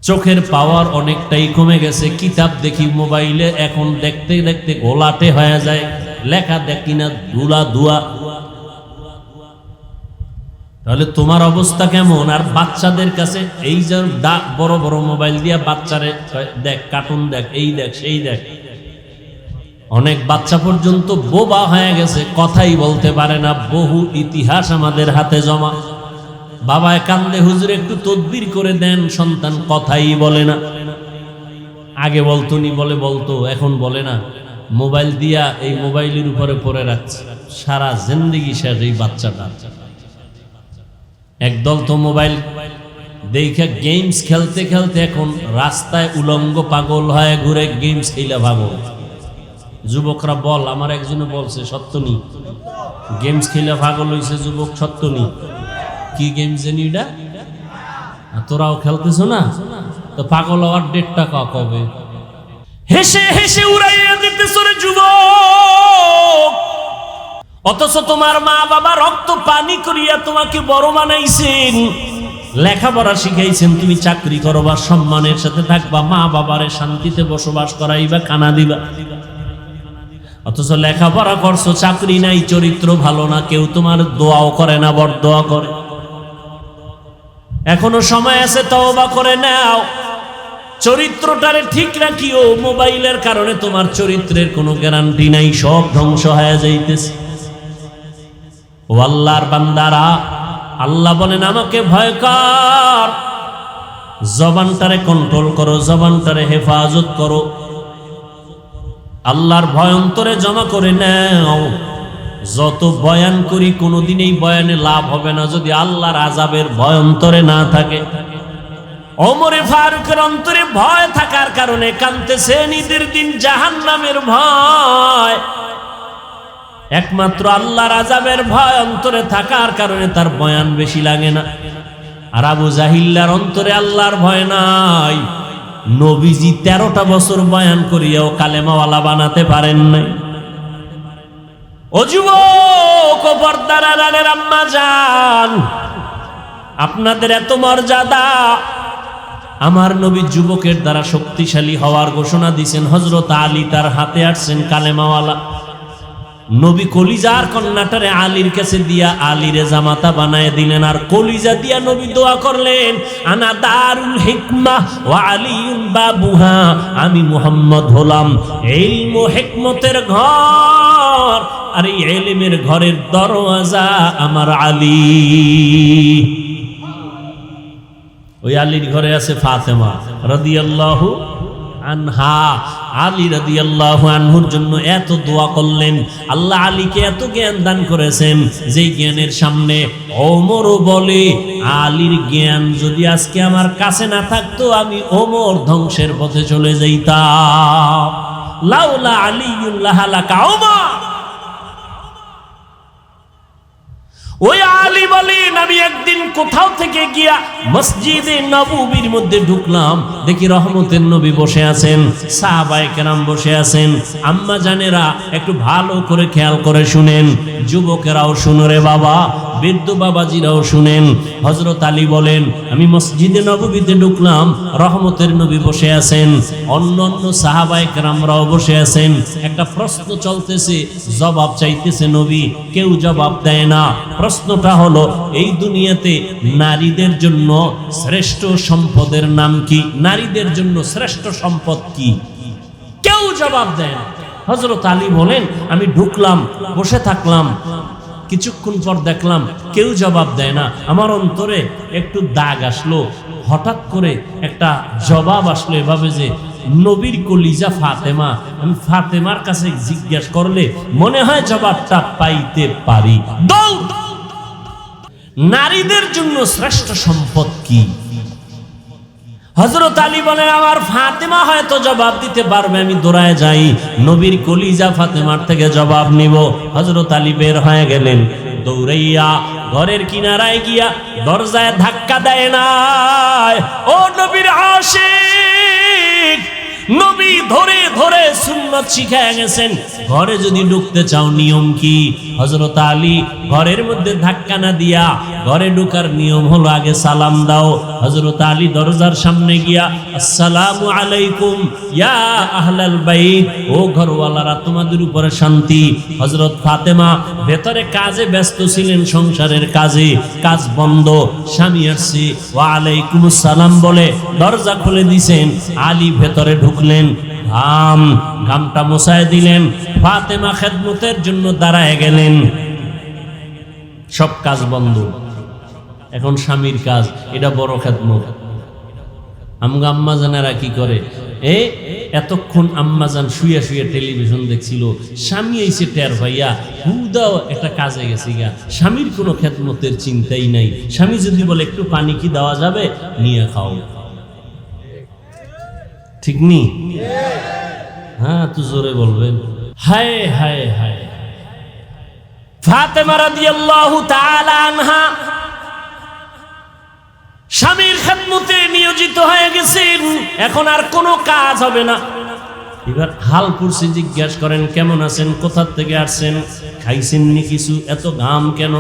চোখের পাওয়ার অনেকটাই কমে গেছে। কিতাব দেখি মোবাইলে, এখন দেখতে দেখতে গোলাটে হয়ে যায়, লেখা দেখি না, ধুলা ধোয়া। তাহলে তোমার অবস্থা কেমন? আর বাচ্চাদের কাছে এই যে বড় বড় মোবাইল দিয়া বাচ্চারে দেখ, কার্টুন দেখ, এই দেখ, সেই দেখ। অনেক বাচ্চা পর্যন্ত বোবা হয়ে গেছে, কথাই বলতে পারে না। বহু ইতিহাস আমাদের হাতে জমা। বাবায় কান্দে, হুজুর একটু তদবির করে দেন, সন্তান কথাই বলে না। আগে বলতো নি, বলতো, এখন বলে না। মোবাইল দিয়া এই মোবাইলের উপরে পড়ে রাখছে, সারা জিন্দেগি শেষ এই বাচ্চাটা। একদল তো মোবাইল দেখে গেমস খেলতে খেলতে এখন রাস্তায় উলঙ্গ পাগল হয়ে ঘুরে গেমস খেলা ভাগো। যুবকরা বল, আমার একজনে বলছে সত্য নি, গেমস খেলা পাগল হইছে যুবক, সত্য নি। কি গেম জানি এটা? তোরাও খেলতেছো না? তো পাগল হওয়ার ডেটটা কবে? হেসে হেসে উড়াইয়া দিতেছ রে যুবক। অথচ তোমার মা বাবা রক্ত পানি করিয়া তোমাকে বড় বানাইছেন, লেখাপড়া শিখাইছেন, তুমি চাকরি করবা, সম্মানের সাথে থাকবা, মা বাবারে শান্তিতে বসবাস করাইবা, খানা দিবা। অথচ লেখাপড়া করছো, চাকরি নাই, চরিত্র ভালো না, কেউ তোমার দোয়াও করে না, বরদোয়া করে। এখনো সময় আছে, তওবা করে নাও, চরিত্রটারে ঠিক রাখিও। মোবাইলের কারণে তোমার চরিত্রের কোনো গ্যারান্টি নাই, সব ধ্বংস হয়ে যাইতেছে। ও আল্লাহর বান্দারা, আল্লাহ বলেন আমাকে ভয় কর, জবানটারে কন্ট্রোল করো, জবানটারে হেফাজত করো, আল্লাহর ভয় অন্তরে জমা করে নাও। যত বয়ান করি কোনোদিন এই বয়ানে লাভ হবে না যদি আল্লাহর আযাবের ভয় অন্তরে না থাকে। ওমরে ফারুকের অন্তরে ভয় থাকার কারণে কাঁদতেছে, ঈদের দিন জাহান্নামের ভয়। একমাত্র আল্লাহর আযাবের ভয় অন্তরে থাকার কারণে তার বয়ান বেশি লাগে না। আর আবু জাহিল্লার অন্তরে আল্লাহর ভয় নাই। নবীজি 13টা বছর বয়ান করিয়াও কালেমাওয়ালা বানাতে পারেন নাই। ও যুবক, ও পর্দার আড়ালের আম্মা জান, আপনাদের এত মর্যাদা। আমার নবী যুবকের দ্বারা শক্তিশালী হওয়ার ঘোষণা দিয়েছেন। হযরত আলী তার হাতে আসছেন কালেমাওয়ালা। নবী কলিজার কন্যাটারে আলীর কাছে দিয়া আলীরে জামাতা বানায় দিলেন, আর কলিজা দিয়া নবী দোয়া করলেন, আনা দারুল হিকমা ওয়া আলিয়ুন বাবুহা, আমি মুহাম্মদ হলাম ইলম ও হিকমতের ঘর, আর এই ইলমের ঘরের দরওয়াজা আমার আলী। ওই আলীর ঘরে আছে ফাতেমা রাদিয়াল্লাহু আনহা। আলী রাদিয়াল্লাহু আনহুর জন্য এত দোয়া করলেন। আল্লাহ আলীকে এত জ্ঞান দান করেছেন, যেই জ্ঞানের সামনে ওমরও বলে, আলীর জ্ঞান যদি আজকে আমার কাছে না থাকতো আমি ওমর ধ্বংসের পথে চলে যাইতাম। লাউলা আলিয়ুন লাহালাকা ওমর। ওই আলী বলেন, আমি একদিন কোথাও থেকে গিয়া মসজিদে নববীর মধ্যে ঢুকলাম, দেখি রহমতের নবী বসে আছেন, সাহাবায়ে কেরাম বসে আছেন। আম্মা জানেরা একটু ভালো করে খেয়াল করে শুনেন, যুবকেরাও শুনো রে বাবা, বৃদ্ধ বাবাজিরাও শুনেন। হযরত আলী বলেন, আমি মসজিদে নববীতে ঢুকলাম, রহমতের নবী বসে আছেন, অন্য অন্য সাহাবায়ে কেরামরাও বসে আছেন। একটা প্রশ্ন চলতেছে, জবাব চাইতেছে নবী, কেউ জবাব দেয় না। প্রশ্নটা হলো, এই দুনিয়াতে নারীদের জন্য শ্রেষ্ঠ সম্পদের নাম কি? নারীদের জন্য শ্রেষ্ঠ সম্পদ কি? কেউ জবাব দেয় না। হযরত আলী বলেন, আমি ঢুকলাম, বসে থাকলাম, কিছুক্ষণ পর দেখলাম কেউ জবাব দেয় না। আমার অন্তরে একটু দাগ আসলো, হঠাৎ করে একটা জবাব আসলো এভাবে যে, নবীর কলিজা ফাতেমা, আমি ফাতেমার কাছে জিজ্ঞাসা করলে মনে হয় জবাবটা পাইতে পারি। নারীদের জন্য শ্রেষ্ঠ সম্পদ কি? হযরত আলী বলেন, আমার ফাতেমা হয়তো জবাব দিতে পারবে। আমি দৌড়ায় যাই, নবীর কলিজা ফাতেমার থেকে জবাব নিব। হযরত আলী বের হয়ে গেলেন, দৌড়াইয়া ঘরের কিনারায় গিয়া দরজায় ধাক্কা দেয় না। ও নবীর আশিক, নবী ধরে ধরে সুন্নাত শিখায় গেছেন, ঘরে যদি ঢুকতে চাও নিয়ম কি? হযরত আলী ঘরের মধ্যে ধাক্কা না দিয়া ঘরে ঢোকার নিয়ম হলো আগে সালাম দাও। হযরত আলী দরজার সামনে গিয়া, আসসালামু আলাইকুম ইয়া আহলাল বাইত, ও ঘরওয়ালারা তোমাদের উপরে শান্তি। হযরত ফাতেমা ভেতরে কাজে ব্যস্ত ছিলেন, সংসারের কাজে, কাজ বন্ধ, স্বামী আসছে, ওয়া আলাইকুমুস সালাম বলে দরজা খুলে দিয়েছেন। আলী ভেতরে ঢুকলেন, ঘামটা মোছায় দিলেন, ফাতেমা খেদমতের জন্য দাঁড়ায় গেলেন। সব কাজ বন্ধ, এখন স্বামীর কাজ, এটা বড় খেদমত। আমগো আম্মা জানেরা কি করে, এতক্ষণ আম্মা জান শুয়ে শুয়ে টেলিভিশন দেখছিল, স্বামী এসে টের ভাইয়া হুদাও একটা কাজে গেছে গা, স্বামীর কোনো খেদমতের চিন্তাই নাই। স্বামী যদি বলে একটু পানি কি দেওয়া যাবে, নিয়ে খাও, ঠিক নি? হ্যাঁ, তো জোরে বলবেন। হায় হায় হায়। ফাতেমা রাদিয়াল্লাহু তাআলা আনহা স্বামীর খেদমতে নিয়োজিত হয়ে গেছেন, এখন আর কোনো কাজ হবে না। এবার হাল পুরসি জিজ্ঞাসা করেন, কেমন আছেন, কোথা থেকে আসছেন, খাইছেন নি কিছু, এত ঘাম কেন?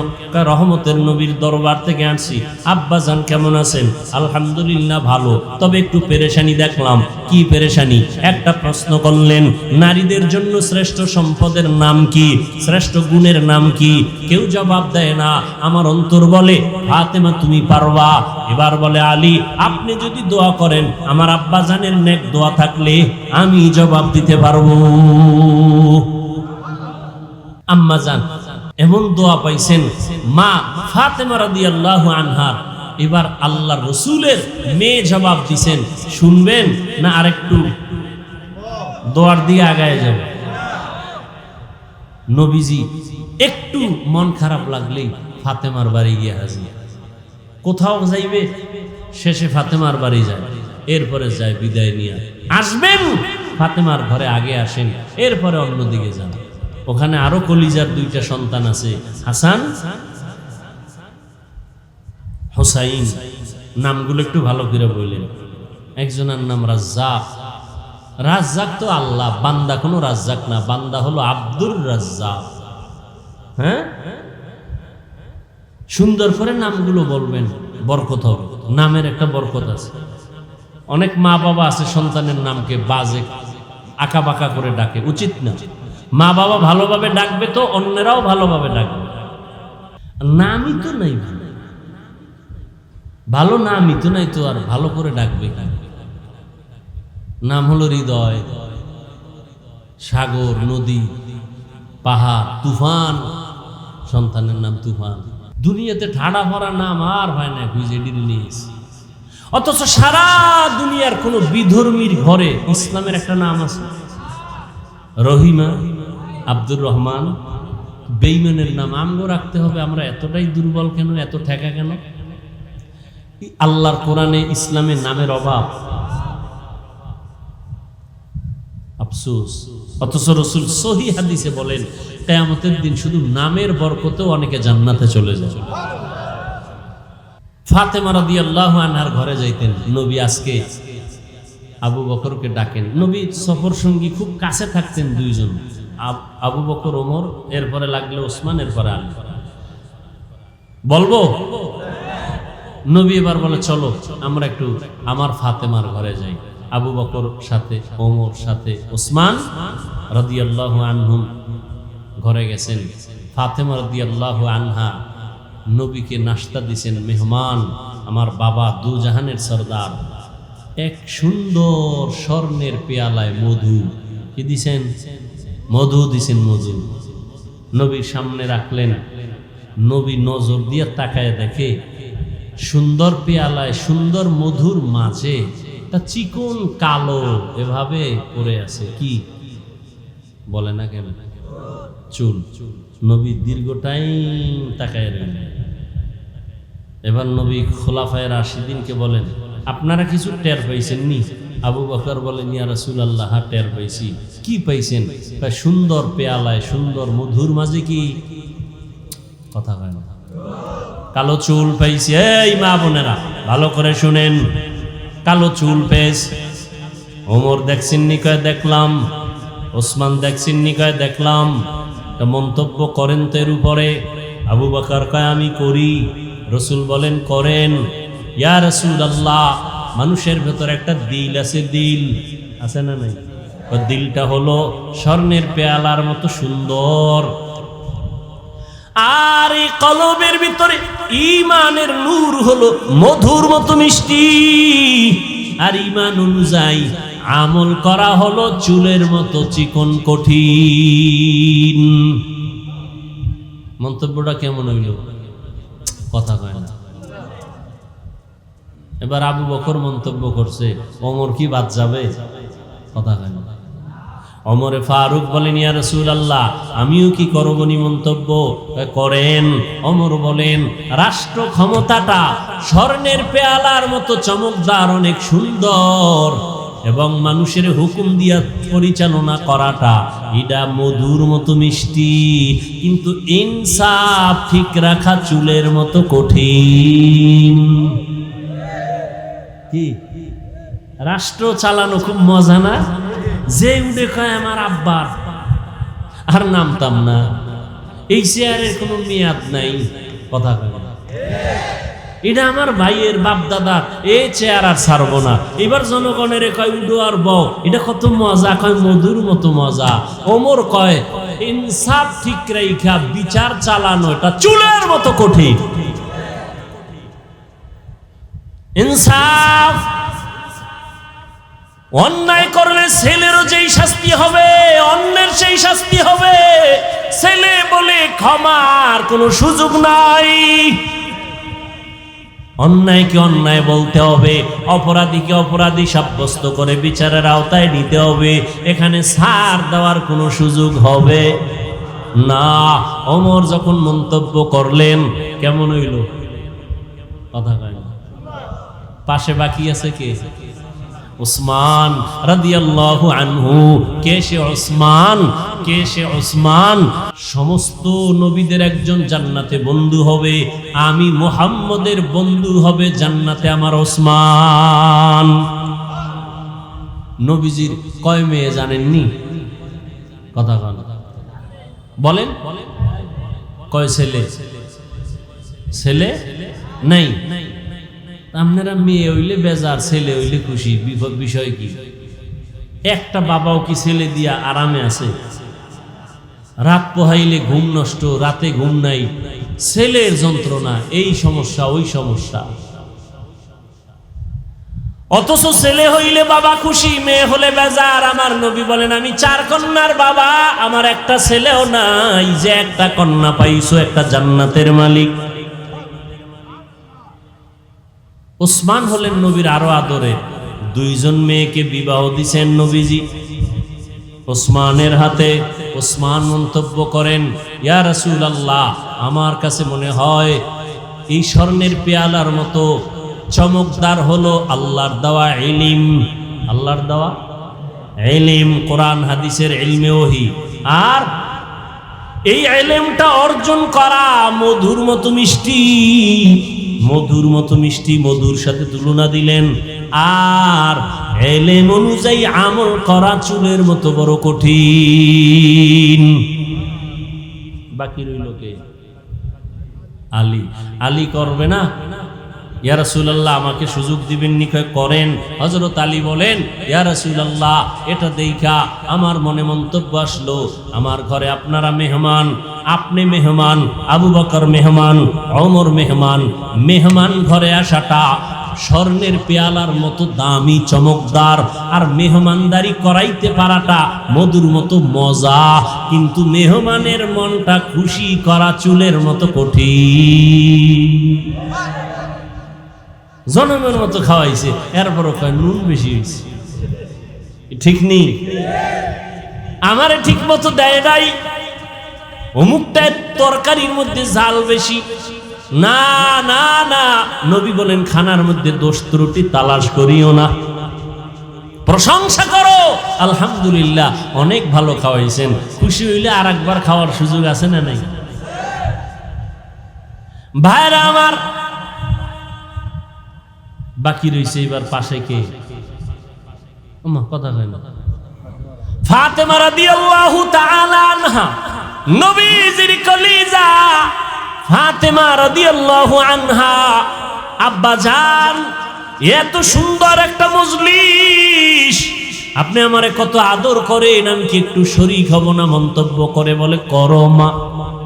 রহমতের নবীর দরবার থেকে আসছি। আব্বাজান কেমন আছেন? আলহামদুলিল্লাহ ভালো, তবে একটু পেরেশানি দেখলাম। কি পেরেশানি? একটা প্রশ্ন করলেন, নারীদের জন্য শ্রেষ্ঠ সম্পদের নাম কি, শ্রেষ্ঠ গুণের নাম কি? কেউ জবাব দেয় না। আমার অন্তর বলে ফাতেমা তুমি পারবা। এবার বলে আলী আপনি যদি দোয়া করেন, আমার আব্বাজানের নেক দোয়া থাকলে আমি জবাব দিতে পারবো। আম্মাজান এমন দোয়া পাইছেন মা ফাতেমা রাদিয়াল্লাহু আনহা। এবার আল্লাহর রাসূলের মেয়ে জবাব দিছেন, শুনবেন না আরেকটু দোয়ার দিয়ে আগায় যাব? নবীজি একটু মন খারাপ লাগলেই ফাতেমার বাড়ি গিয়ে হাজির। কোথাও যাইবে শেষে ফাতেমার বাড়ি যায়, এরপরে যায় বিদায় নিয়ে। আসবেন ফাতেমার ঘরে আগে আসেন, এরপরে অন্যদিকে যান। ওখানে আরো কলিজার দুইটা সন্তান আছে, হাসান হুসাইন। নামগুলো একটু ভালো করে বললেন। একজনের নাম রাজ্জাক। রাজ্জাক তো আল্লাহ, বান্দা কোনো রাজ্জাক না, বান্দা হলো আব্দুর রাজ্জাক। হ্যাঁ, সুন্দর করে নামগুলো বলবেন, বরকত হবে। নামের একটা বরকত আছে। অনেক মা বাবা আছে সন্তানের নামকে বাজে আঁকা বাঁকা করে ডাকে, উচিত না। মা বাবা ভালোভাবে ডাকবে তো অন্যরাও ভালোভাবে ডাকবে। নামই তো নাই ভালো, ভালো নামই তো নাই, তো আর ভালো করে ডাকবে। নাম হলো হৃদয়, সাগর, নদী, পাহাড়, তুফান। সন্তানের নাম তুফান। দুনিয়াতে ঠাড়া ভরা নাম আর হয় না, খুঁজে নিস। অথচ সারা দুনিয়ার কোন বিধর্মীর ঘরে ইসলামের একটা নাম আছে, রহিমা, আব্দুর রহমান। বেঈমানের নাম আমগো রাখতে হবে? আমরা এতটাই দুর্বল কেন, এত ঠেকা কেন? আল্লাহর কোরআনে ইসলামের নামের অভাব, আফসোস। অথচ রাসূল সহিহ হাদিসে বলেন কিয়ামতের দিন শুধু নামের বরকতেও অনেকে জান্নাতে চলে যায়। ফাতেমা রাদিয়াল্লাহু আনহার ঘরে যাইতেন নবী। আজকে আবু বকরকে ডাকেন। নবী সফর সঙ্গী খুব কাছে থাকতেন দুইজন, আবু বকর, ওমর, এরপরে লাগলে ওসমান, এরপরে আলী। বলবো? নবী এবার বলে চলো আমরা একটু আমার ফাতেমার ঘরে যাই। আবু বকর সাথে, ওমর সাথে, ওসমান রাদিয়াল্লাহু আনহুম ঘরে গেছেন। ফাতেমা রাদিয়াল্লাহু আনহা নবীকে নাস্তা দিছেন। মেহমান আমার বাবা দু জাহানের সরদার, এক সুন্দর স্বর্ণের পেয়ালায় মধু কি দিছেন? মধু দিছেন। মধু নবীর সামনে রাখলেন। নবী নজর দিয়ে তাকায় দেখে সুন্দর পেয়ালায় সুন্দর মধুর মাঝে তা চিকন কালো এভাবে পড়ে আছে। কি বলে না কেন? চুল। নবী দীর্ঘ টাইম তাকায় রইলেন। এবার নবী খোলাফায়ে রাশিদিনকে বলেন আপনারা কিছু টের পাইছেন নি? আবু বকর বলেন ইয়া রাসূলুল্লাহ, টের পাইছি। কি পাইছেন? সুন্দর পেয়ালায় সুন্দর মধুর মাঝে কি কথা কয় না, কালো চুল পাইছি। এই মা বোনেরা ভালো করে শুনেন, কালো চুল পেয়েছ। ওমর দেখছেন নি? কয় দেখলাম। ওসমান দেখছেন নি? কয় দেখলাম। মন্তব্য করেন তো এর উপরে? আবু বকর কয় আমি করি। রাসূল বলেন করেন। ইয়া রাসূলুল্লাহ, মানুষের ভেতর একটা দিল আছে, দিল আছে না নাই? দিলটা হলো স্বর্ণের পেয়ালার মতো সুন্দর, আর এই কলবের ভিতরে ঈমানের নূর হলো মধুর মতো মিষ্টি। আর ঈমান অনুযায়ী আমল করা হলো চুলের মতো চিকন কঠিন। মন্তব্যটা কেমন হইল? কথা কয় না। এবার আবু বকর মন্তব্য করছে, ওমর কি বাদ যাবে? কথা কয় না। ওমরে ফারুক বলেন ইয়া রাসূলুল্লাহ, আমিও কি করব নি মন্তব্য? করেন। ওমর বলেন রাষ্ট্র ক্ষমতাটা স্বর্ণের পেয়ালার মতো চমকদার, অনেক সুন্দর, এবং মানুষের হুকুম দিয়া পরিচালনা করাটা এটা মধুর মতো মিষ্টি, কিন্তু ইনসাফ ঠিক রাখা চুলের মতো কঠিন। কি রাষ্ট্র চালানো খুব মজা না? যে উঠে কয় আমার আব্বার, আর নামতাম না। এই চেয়ারের কোনো মেয়াদ নাই, কথা কয় না। এটা আমার ভাইয়ের বাপ দাদা, এই চেয়ার আর ছাড়বো না। এবার জনগণের কয় উডো আর বউ, এটা কত মজা, কয় মধুর মতো মজা। ওমর কয় ইনসাফ ঠিক রাইখা বিচার চালানো এটা চুলের মতো কঠিন। ইনসাফ, অন্যায় করলে ছেলেরও যেই শাস্তি হবে, অন্যের সেই শাস্তি হবে। ছেলে বলে ক্ষমার কোনো সুযোগ নাই। অন্যায়কে অন্যায় বলতে হবে, অপরাধীকে অপরাধী সাব্যস্ত করে বিচারের আওতায় নিতে হবে। এখানে ছাড় দেওয়ার কোনো সুযোগ হবে না। ওমর যখন মন্তব্য করলেন, কেমন হইল? কথা কয় না। পাশে বাকি আছে কে? উসমান রাদিয়াল্লাহু আনহু। কে সে উসমান? কে সে উসমান? সমস্ত নবীদের একজন জান্নাতে বন্ধু হবে, আমি মুহাম্মদের বন্ধু হবে জান্নাতে আমার উসমান। নবীজির কয় মেয়ে জানেননি? কথা বলেন। কয় ছেলে? ছেলে নাই। আপনারা মেয়ে হইলে বেজার, ছেলে হইলে খুশি। বিষয় কি? একটা বাবাও কি ছেলে দিয়া আরামে আছে? রাত পোহাইলে ঘুম নষ্ট, রাতে ঘুম নাই, ছেলের যন্ত্রণা, এই সমস্যা ওই সমস্যা। অথচ ছেলে হইলে বাবা খুশি, মেয়ে হলে বেজার। আমার নবী বলেন আমি 4 কন্যার বাবা, আমার একটা ছেলেও নাই। যে একটা কন্যা পাইছো, একটা জান্নাতের মালিক। উসমান হলেন নবীর আরো আদরে। 2 জন মেয়েকে বিবাহ দিছেন নবীজি উসমানের হাতে। উসমান মন্তব্য করেন, ইয়া রাসূলুল্লাহ, আমার কাছে মনে হয় এই স্বর্ণের পেয়ালার মতো চমকদার হলো আল্লাহর দেওয়া ইলম। আল্লাহর দেওয়া ইলম, কোরআন হাদিসের ইলমে ওহী। আর এই ইলমটা অর্জন করা মধুর মতো মিষ্টি, মধুর মতো মিষ্টি। মধুর সাথে তুলনা দিলেন। আর ইলম অনুযায়ী আমল করা চুলের মতো বড় কঠিন। বাকি রইল কে? আলী। আলী করবে না? ইয়া রাসূলুল্লাহ, আমাকে সুযোগ দিবেন নি? করেন। হযরত আলী বলেন, ইয়া রাসূলুল্লাহ, এটা দেখা আমার মনে মন্তব্য আসলো, আমার ঘরে আপনারা মেহমান, আপনি মেহমান, আবু বকর মেহমান, ওমর মেহমান। মেহমান ঘরে আসাটা স্বর্ণের পেয়ালার মতো দামি, চমকদার। আর মেহমানদারি করাইতে পারাটা মধুর মতো মজা। কিন্তু মেহমানের মনটা খুশি করা চুলের মতো কঠিন। জনমের মতো খাওয়াইছে, এরপরও কয় নুন বেশি হয়েছে। ঠিক নেই, আমারে ঠিক মতো দেয় নাই, অমুকটা তরকারির মধ্যে ঝাল বেশি। না না না, নবী বলেন খানার মধ্যে দোষ ত্রুটি তালাশ করিও না, প্রশংসা করো। আলহামদুলিল্লাহ, অনেক ভালো খাওয়াইছেন। খুশি হইলে আর একবার খাওয়ার সুযোগ আছে না নাই? ভাইরা আমার, বাকি রয়েছে এবার পাশে কে? কথা কয় না। ফাতেমা রাদিয়াল্লাহু তাআলা আনহা, নবীজির কলিজা ফাতেমা রাদিয়াল্লাহু আনহা। আব্বা জান, এত সুন্দর একটা মজলিস, আপনি আমারে কত আদর করেন, আমি কি একটু শরীক হব না? মন্তব্য করে বলে, করো মা।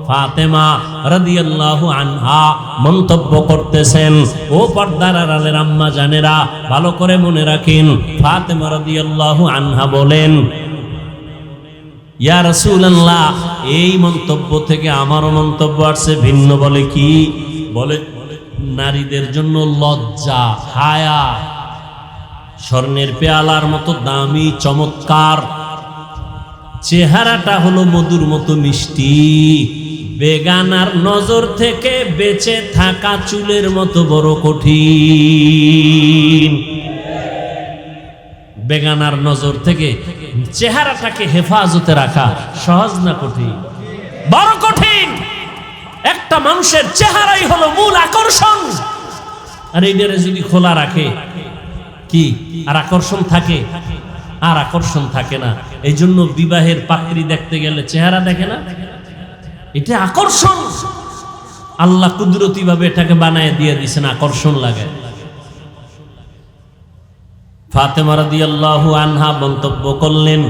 ফাতেমা রাদিয়াল্লাহু আনহা মন্তব্য করতেছেন। ও পর্দার আড়ালের আম্মা জানেরা, ভালো করে মনে রাখেন। ফাতেমা রাদিয়াল্লাহু আনহা বলেন, ইয়া রাসূলুল্লাহ, এই মন্তব্য থেকে আমারও মন্তব্য আসছে ভিন্ন। বলে কি? বলে নারীদের জন্য লজ্জা, হায়া স্বর্ণের পেয়ালার মতো দামি, চমৎকার। চেহারাটা হলো মধুর মতো মিষ্টি। বেগানার নজর থেকে বেঁচে থাকা চুলের মতো বড় কঠিন। বেগানার নজর থেকে চেহারাটাকে হেফাজতে রাখা সহজ না কঠিন? বড় কঠিন। একটা মানুষের চেহারাই হলো মূল আকর্ষণ। আর এইটারে যদি খোলা রাখে কি আর আকর্ষণ থাকে? আর আকর্ষণ থাকে না। এই জন্য বিবাহের পাত্রী দেখতে গেলে চেহারা দেখে না, এটা আকর্ষণ। আল্লাহ কুদরতি ভাবে এটাকে বানায় দিয়ে দিয়েছেন, আকর্ষণ লাগে। ফাতেমা রাদিয়াল্লাহু আনহা মন্তব্য করলেন,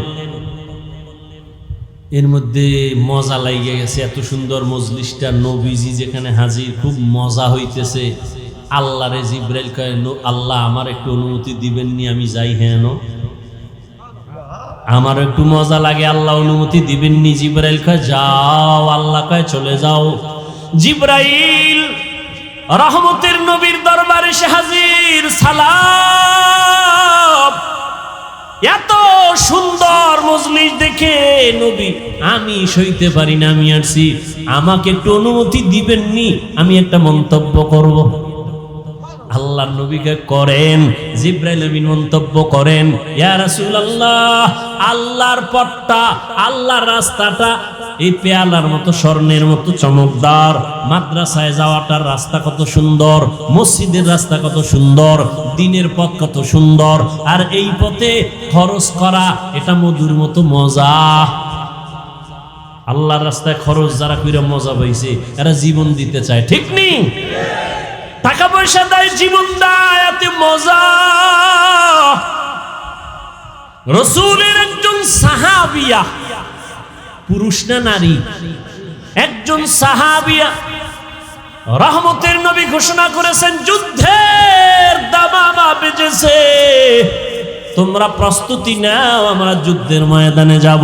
এর মধ্যে মজা লাগিয়ে গেছে, এত সুন্দর মজলিসটা, নবীজি যেখানে হাজির, খুব মজা হইতেছে। আল্লাহ রে জিবরাইল কয়, আল্লাহ আমার একটু অনুমতি দিবেন নি, আমি যাই। হ্যাঁ, আমার একটু মজা লাগে, আল্লাহ অনুমতি দিবেন নি? জিবরাইল কয় যাও। আল্লাহ কয় চলে যাও। জিবরাইল রহমতের নবীর দরবারে এসে হাজির। সালাম। এত সুন্দর মজলিস দেখে নবী, আমি সইতে পারি না, আমি আসছি, আমাকে একটু অনুমতি দিবেন নি, আমি একটা মন্তব্য করব। আল্লাহর নবীকে করেন। জিবরাইল আমিন মন্তব্য করেন, ইয়া রাসূলুল্লাহ, আল্লাহর পথটা, আল্লাহর রাস্তাটা এই পেয়ালার মতো, স্বর্ণের মতো চমকদার। মাদ্রাসায় যাওয়াটার রাস্তা কত সুন্দর, মসজিদের রাস্তা কত সুন্দর, দিনের পথ কত সুন্দর, আর এই পথে খরচ করা এটা মধুর মতো মজা। আল্লাহর রাস্তায় খরচ যারা কইরা মজা পাইছে, এরা জীবন দিতে চায়, ঠিক নেই? টাকা পয়সা দেয়, জীবন দেয়, এতে মজা। রাসূলের একজন সাহাবিয়া, পুরুষ না নারী, একজন সাহাবিয়া, রহমতের নবী ঘোষণা করেছেন, যুদ্ধের দামামা বেজেছে, তোমরা প্রস্তুতি নাও, আমরা যুদ্ধের ময়দানে যাব।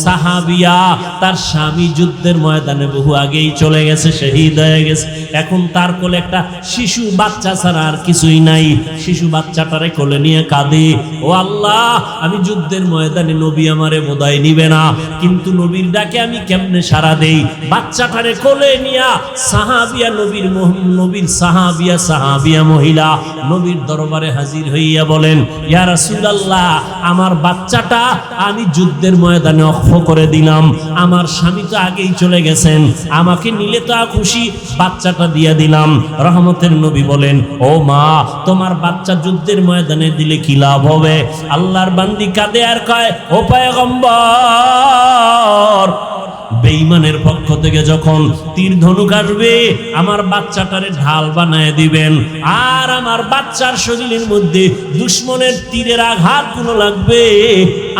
সাহাবিয়া, তার স্বামী যুদ্ধের ময়দানে বহু আগেই চলে গেছে, শহীদ হয়ে গেছে। এখন তার কোলে একটা শিশু বাচ্চা ছাড়া আর কিছুই নাই। শিশু বাচ্চাটারে কোলে নিয়ে কাঁদে, ও আল্লাহ, আমি যুদ্ধের ময়দানে, নবী আমারে বোধহয় নিবে না, কিন্তু নবীর ডাকে আমি কেমনে সাড়া দেই? বাচ্চাটারে কোলে নিয়া সাহাবিয়া, নবীর সাহাবিয়া মহিলা নবীর দরবারে হাজির হইয়া বলেন, ইয়া রাসূলুল্লাহ, আমার বাচ্চাটা আমি যুদ্ধের ময়দানে অক্ষ করে দিলাম, আমার স্বামী তো আগেই চলে গেছেন, আমাকে নিলে তো খুশি, বাচ্চাটা দিয়ে দিলাম। রহমতের নবী বলেন, ও মা, তোমার বাচ্চা যুদ্ধের ময়দানে দিলে কি লাভ হবে? আল্লাহর বান্দি কাঁদে আর কয়, ও পয়গম্বর, বেঈমানের পক্ষ থেকে যখন তীর ধনুক আসবে, আমার বাচ্চাটারে ঢাল বানায় দিবেন, আর আমার বাচ্চার শরীরের মধ্যে দুশমনের তীরের আঘাতগুলো লাগবে,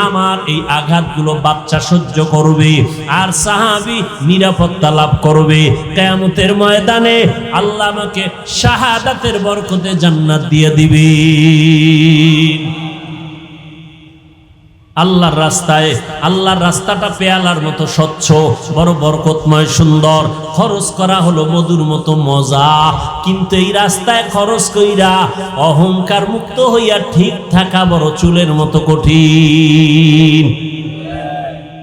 আমার এই আঘাতগুলো বাচ্চা সহ্য করবে, আর সাহাবী নিরাপত্তা লাভ করবে। কিয়ামতের ময়দানে আল্লাহ আমাকে শাহাদাতের বরকতে জান্নাত দিয়ে দিবে। আল্লাহর রাস্তায়, আল্লাহর রাস্তাটা পেয়ালার মতো স্বচ্ছ, বড় বরকতময়, সুন্দর। খরচ করা হলো মধুর মতো মজা, কিন্তু এই রাস্তায় খরচ কইরা অহংকার মুক্ত হইয়া ঠিক থাকা বড় চুলের মতো কঠিন।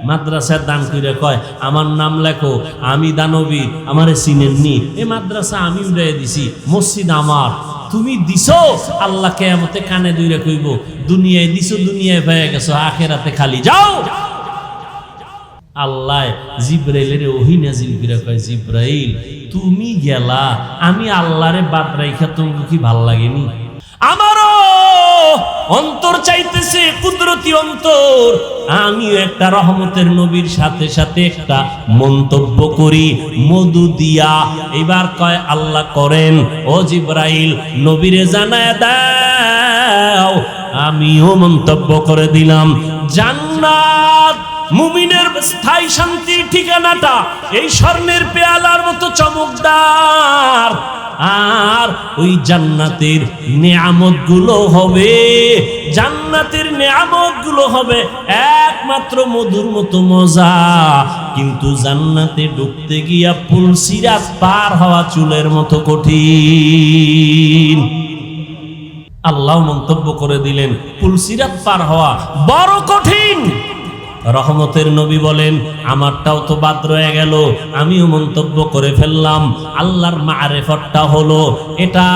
মাদ্রাসার দান কইরা কয়, আমার নাম লেখো, আমি দানবী, আমারে চিনেননি, এ মাদ্রাসা আমি উড়াই দিছি, মসজিদ আমার, তুমি দিছো। আল্লাহ কিয়ামতে কানে দুইরা কইব, দুনিয়ায় দিছো, দুনিয়ায় পেয়ে গেছো, আখিরাতে খালি যাও। আল্লাহ জিবরাইলের ওহী নাজিল করে কয়, জিবরাইল, তুমি গেলা, আমি আল্লাহরে বাদ রাইখা তোমাকে কি ভাল লাগেনি? আমারও অন্তর চাইতেছে, কুদরতি অন্তর, আমিও একটা রহমতের নবীর সাথে সাথে একটা মন্তব্য করি মধু দিয়া। এবার কয়, আল্লাহ করেন। ও জিবরাইল, নবীরে জানায় দাও। আমিও মন্তব্য করে দিলাম, জান্নাত, মুমিনের স্থায়ী শান্তির ঠিকানাটা এই স্বর্ণের পেয়ালার মতো চমকদার, আর ওই জান্নাতের নিয়ামতগুলো হবে, জান্নাতের নিয়ামতগুলো হবে একমাত্র মধুর মতো মজা, কিন্তু জান্নাতে ঢুকতে গিয়া পুলসিরাত পার হওয়া চুলের মতো কঠিন। আল্লাহ মন্তব্য করে দিলেন, পুলসিরাত পার হওয়া বড় কঠিন। রহমতের নবী বলেন, আমারটাও তো বাদ রয়ে গেল, আমিও মন্তব্য করে ফেললাম। আল্লাহর মারেফতটা হলো এটা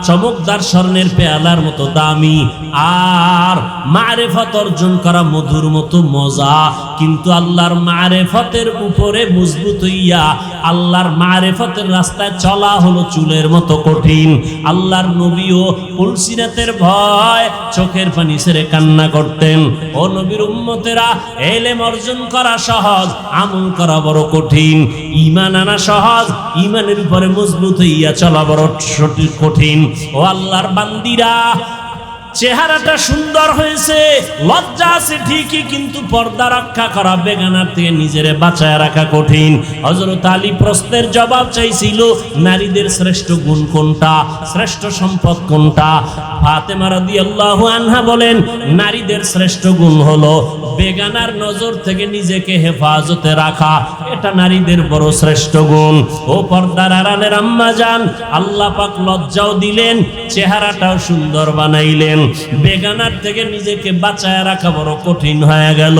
চমকদার স্বর্ণের পেয়ালার মতো দামি, আর মারেফত অর্জন করা মধুর মতো মজা। কিন্তু আল্লাহর মারেফতের উপরে মজবুত হইয়া আল্লাহর মারেফতের রাস্তায় চলা হলো চুলের মতো কঠিন। আল্লাহর নবীও পুলসিরাতের ভয় চোখের পানি ছেড়ে কান্না করতেন। ও নবীর উম্মতেরা, ইলম অর্জন করা সহজ, আমল করা বড় কঠিন। ঈমান আনা সহজ, ঈমানের উপরে মজবুত হইয়া চলা বড় কঠিন। ও আল্লাহর বান্দিরা, চেহারাটা সুন্দর হয়েছে, লজ্জা আছে ঠিকই, কিন্তু পর্দা রক্ষা করা, বেগানার থেকে নিজের বাঁচায় রাখা কঠিন। হযরত আলী প্রশ্নের জবাব চাইছিল, নারীদের শ্রেষ্ঠ গুণ কোনটা, শ্রেষ্ঠ সম্পদ কোনটা? ফাতেমা রাদিয়াল্লাহু আনহা বলেন, নারীদের শ্রেষ্ঠ গুণ হলো বেগানার নজর থেকে নিজেকে হেফাজতে রাখা, এটা নারীদের বড় শ্রেষ্ঠ গুণ। ও পর্দার আড়ালের আম্মা জান, আল্লাহ পাক লজ্জাও দিলেন, চেহারাটাও সুন্দর বানাইলেন। বেগানার থেকে নিজেকে বাঁচায় রাখা বড় কঠিন হয়ে গেল।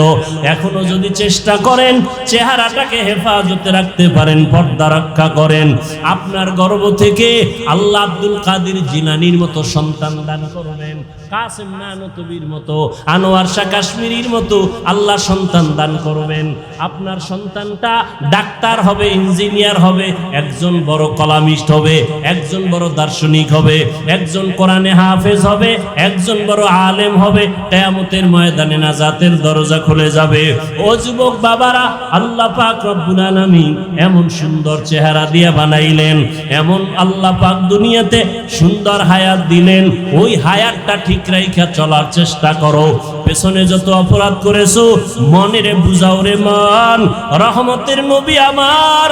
এখনো যদি চেষ্টা করেন, চেহারাটাকে হেফাজতে রাখতে পারেন, পর্দা রক্ষা করেন, আপনার গর্ভ থেকে আল্লাহ আব্দুল কাদের জিলানীর মতো সন্তান দান করবেন, কাসেম নানতবীর মতো, আনোয়ার শাহ কাশ্মীরির মতো আল্লাহ সন্তান দান করবেন। আপনার সন্তানটা ডাক্তার হবে, ইঞ্জিনিয়ার হবে, একজন বড় কলামিস্ট হবে, একজন বড় দার্শনিক হবে, একজন কোরআনে হাফেজ হবে, একজন বড় আলেম হবে। কিয়ামতের ময়দানে নাজাতের দরজা খুলে যাবে। ও যুবক বাবারা, আল্লাহ পাক রব্বুল আলামিন এমন সুন্দর চেহারা দিয়ে বানাইলেন, এমন আল্লাহ পাক দুনিয়াতে সুন্দর হায়াত দিলেন। ওই হায়াতটা ঠিক রাইখা চলার চেষ্টা করো। পেছনে যত অপরাধ করেছো, মনেরে বুঝাও রে মন। রহমতের নবী আমার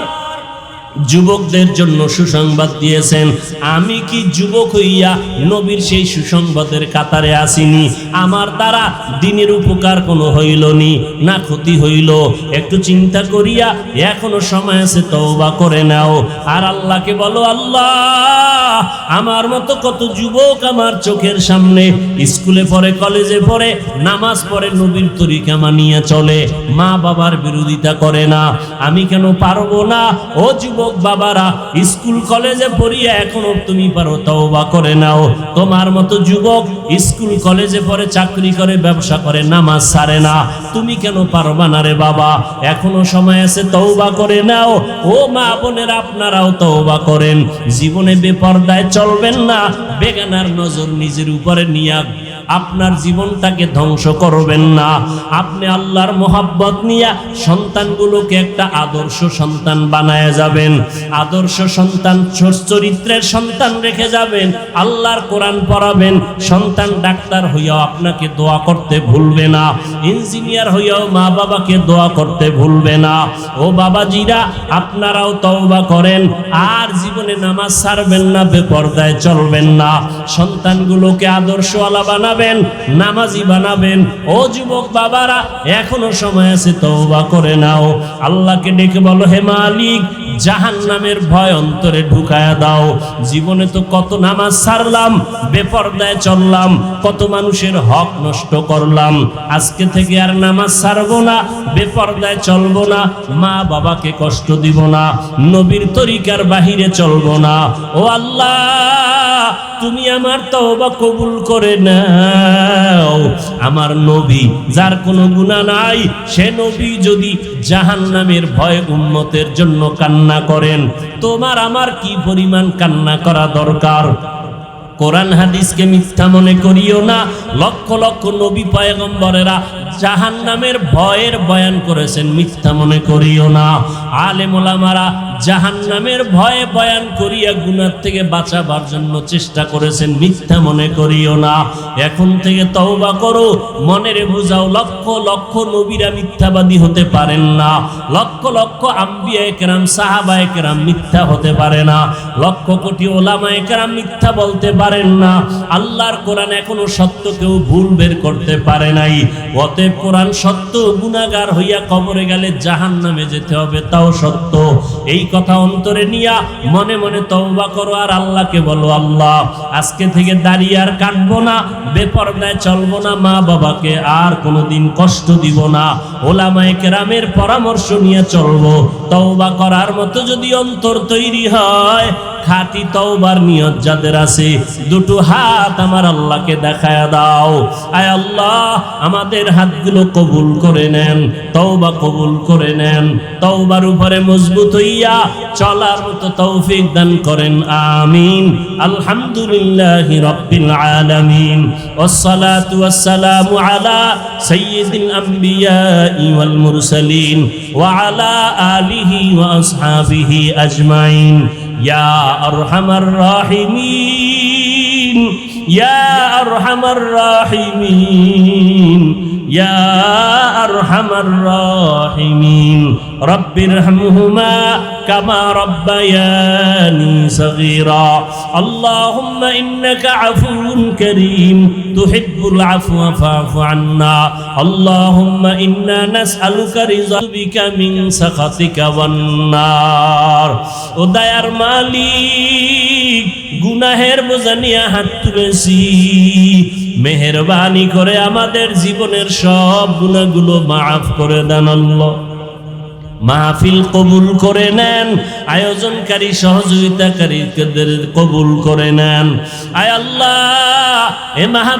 যুবকদের জন্য সুসংবাদ দিয়েছেন। আমি কি যুবক হইয়া নবীর সেই সুসংবাদের কাতারে আসিনি? আমার দ্বারা দিনের উপকার কোনো হইল নি, না ক্ষতি হইল? একটু চিন্তা করিয়া এখনো সময় আছে, তওবা করে নাও। আর আল্লাহকে বলো, আল্লাহ আমার মতো কত যুবক আমার চোখের সামনে স্কুলে পড়ে, কলেজে পড়ে, নামাজ পড়ে, নবীর তরিকা মানিয়ে চলে, মা বাবার বিরোধিতা করে না, আমি কেন পারবো না? ও যুবক বাবারা, স্কুল কলেজে পড়িয়া এখনো তুমি পারো, তওবা করে নাও। তোমার মতো যুবক স্কুল কলেজে পড়ে, চাকরি করে, ব্যবসা করে, নামাজ ছাড়ে না, তুমি কেন পারবা না রে বাবা? এখনো সময় আছে, তওবা করে নাও। ও মা বোনেরা, আপনারাও তওবা করেন। জীবনে বেপরদায় চলবেন না, বেগানার নজর নিজের উপরে নিয়ে আপনার জীবনটাকে ধ্বংস করবেন না। আপনি আল্লাহর মোহাব্বত নিয়ে সন্তানগুলোকে একটা আদর্শ সন্তান বানায় যাবেন, আদর্শ সন্তান, চরিত্রের সন্তান রেখে যাবেন। আল্লাহর কোরআন পড়াবেন। সন্তান ডাক্তার হইয়াও আপনাকে দোয়া করতে ভুলবে না, ইঞ্জিনিয়ার হইয়াও মা বাবাকে দোয়া করতে ভুলবে না। ও বাবাজিরা, আপনারাও তওবা করেন, আর জীবনে নামাজ ছাড়বেন না, বেপরদায় চলবেন না, সন্তানগুলোকে আদর্শওয়ালা বানাবেন, নামাজি বানাবেন। ও যুবক বাবারা, এখনো সময় আছে, তওবা করে নাও। আল্লাহকে ডেকে বলো, হে মালিক, জাহান্নামের ভয় অন্তরে ঢুকায়া দাও। জীবনে তো কত নামাজ ছাড়লাম, বেপরদায় চললাম, কত মানুষের হক নষ্ট করলাম। আজকে থেকে আর নামাজ ছাড়বো না, বেপরদায় চলবো না, মা বাবাকে কষ্ট দিব না, নবীর তরিকার বাহিরে চলবো না। ও আল্লাহ, তুমি আমার তওবা কবুল করে নাও। আমার নবী, যার কোনো গুনাহ নাই, সে নবী যদি জাহান্নামের ভয়ে উম্মতের জন্য কান্না করেন, তোমার আমার কি পরিমাণ কান্না করা দরকার? কোরআন হাদিসকে মিথ্যা মনে করিও না। লক্ষ লক্ষ নবী পয়গম্বরেরা জাহান্নামের ভয়ের বয়ান করেছেন, মিথ্যা মনে করিও না। আলেম ওলামারা জাহান্নামের ভয়ে বয়ান করিয়া গুনাহ থেকে বাঁচাবার জন্য চেষ্টা করেছেন, মিথ্যা মনে করিও না। এখন থেকে তওবা করো, মনেরে বুঝাও, লক্ষ লক্ষ নবীরা মিথ্যাবাদী হতে পারেন না, লক্ষ লক্ষ আম্বিয়ায়ে কেরাম, সাহাবায়ে কেরাম মিথ্যা হতে পারে না, লক্ষ কোটি ওলামায়ে কেরাম মিথ্যা বলতে পারেন না। আল্লাহর কোরআন এখনো সত্য কেউ ভুল বের করতে পারে নাই। অতএব কোরআন সত্য, গুনাহগার হইয়া কবরে গেলে জাহান্নামে যেতে হবে তাও সত্য। এই কথা অন্তরে নিয়া মনে মনে তওবা করো আর আল্লাহকে বলো, আল্লাহ আজকে থেকে দাঁড়িয়ে আর কাটবো না, বেপরদায় চলবো না, মা বাবাকে আর কোনোদিন কষ্ট দিব না, ওলামায়ে কেরামের পরামর্শ নিয়ে চলবো। তওবা করার মতো যদি অন্তর তৈরি হয়, খাঁটি তওবার নিয়ত যাদের আছে, দুটো হাত আমার আল্লাহকে দেখায়া দাও। আয় আল্লাহ, আমাদের হাতগুলো কবুল করে নেন, তওবা কবুল করে নেন, তওবার উপরে মজবুত হইয়া চলার মতো তৌফিক দান করেন, আমিন। আলহামদুলিল্লাহি রাব্বিল আলামিন, ওয়াসসালাতু ওয়াসসালামু আলা সাইয়্যিদিল আমবিয়াই ওয়াল মুরসালিন ওয়া আলা আলিহি ওয়া আসহাবিহি আজমাইন। ইয়া আরহামার রাহিমিন, ইয়া আরহামার রাহিমিন, ইয়া আরহামার রাহিমিন। রব্বিরহামহুমা কামা রব্বায়ানি সগীরা। আল্লাহুম্মা ইন্নাকা আফুউন কারীম তুহিব্বুল আফওয়া ফা'ফু আন্না। আল্লাহুম্মা ইন্না নাসআলুকা রিযাবিকা মিন সাখাতিকা ওয়ান নার। ও দয়ার মালিক, গুনাহের বোঝা নিয়ে হাত তুলেছি, মেহেরবানি করে আমাদের জীবনের সব গুনাহগুলো মাফ করে দেন আল্লাহ। মাহফিল কবুল করে নেন, আয়োজনকারী সহযোগিতাকারীদের কবুল করে নেন। আয় আল্লাহ, এ মাহফিল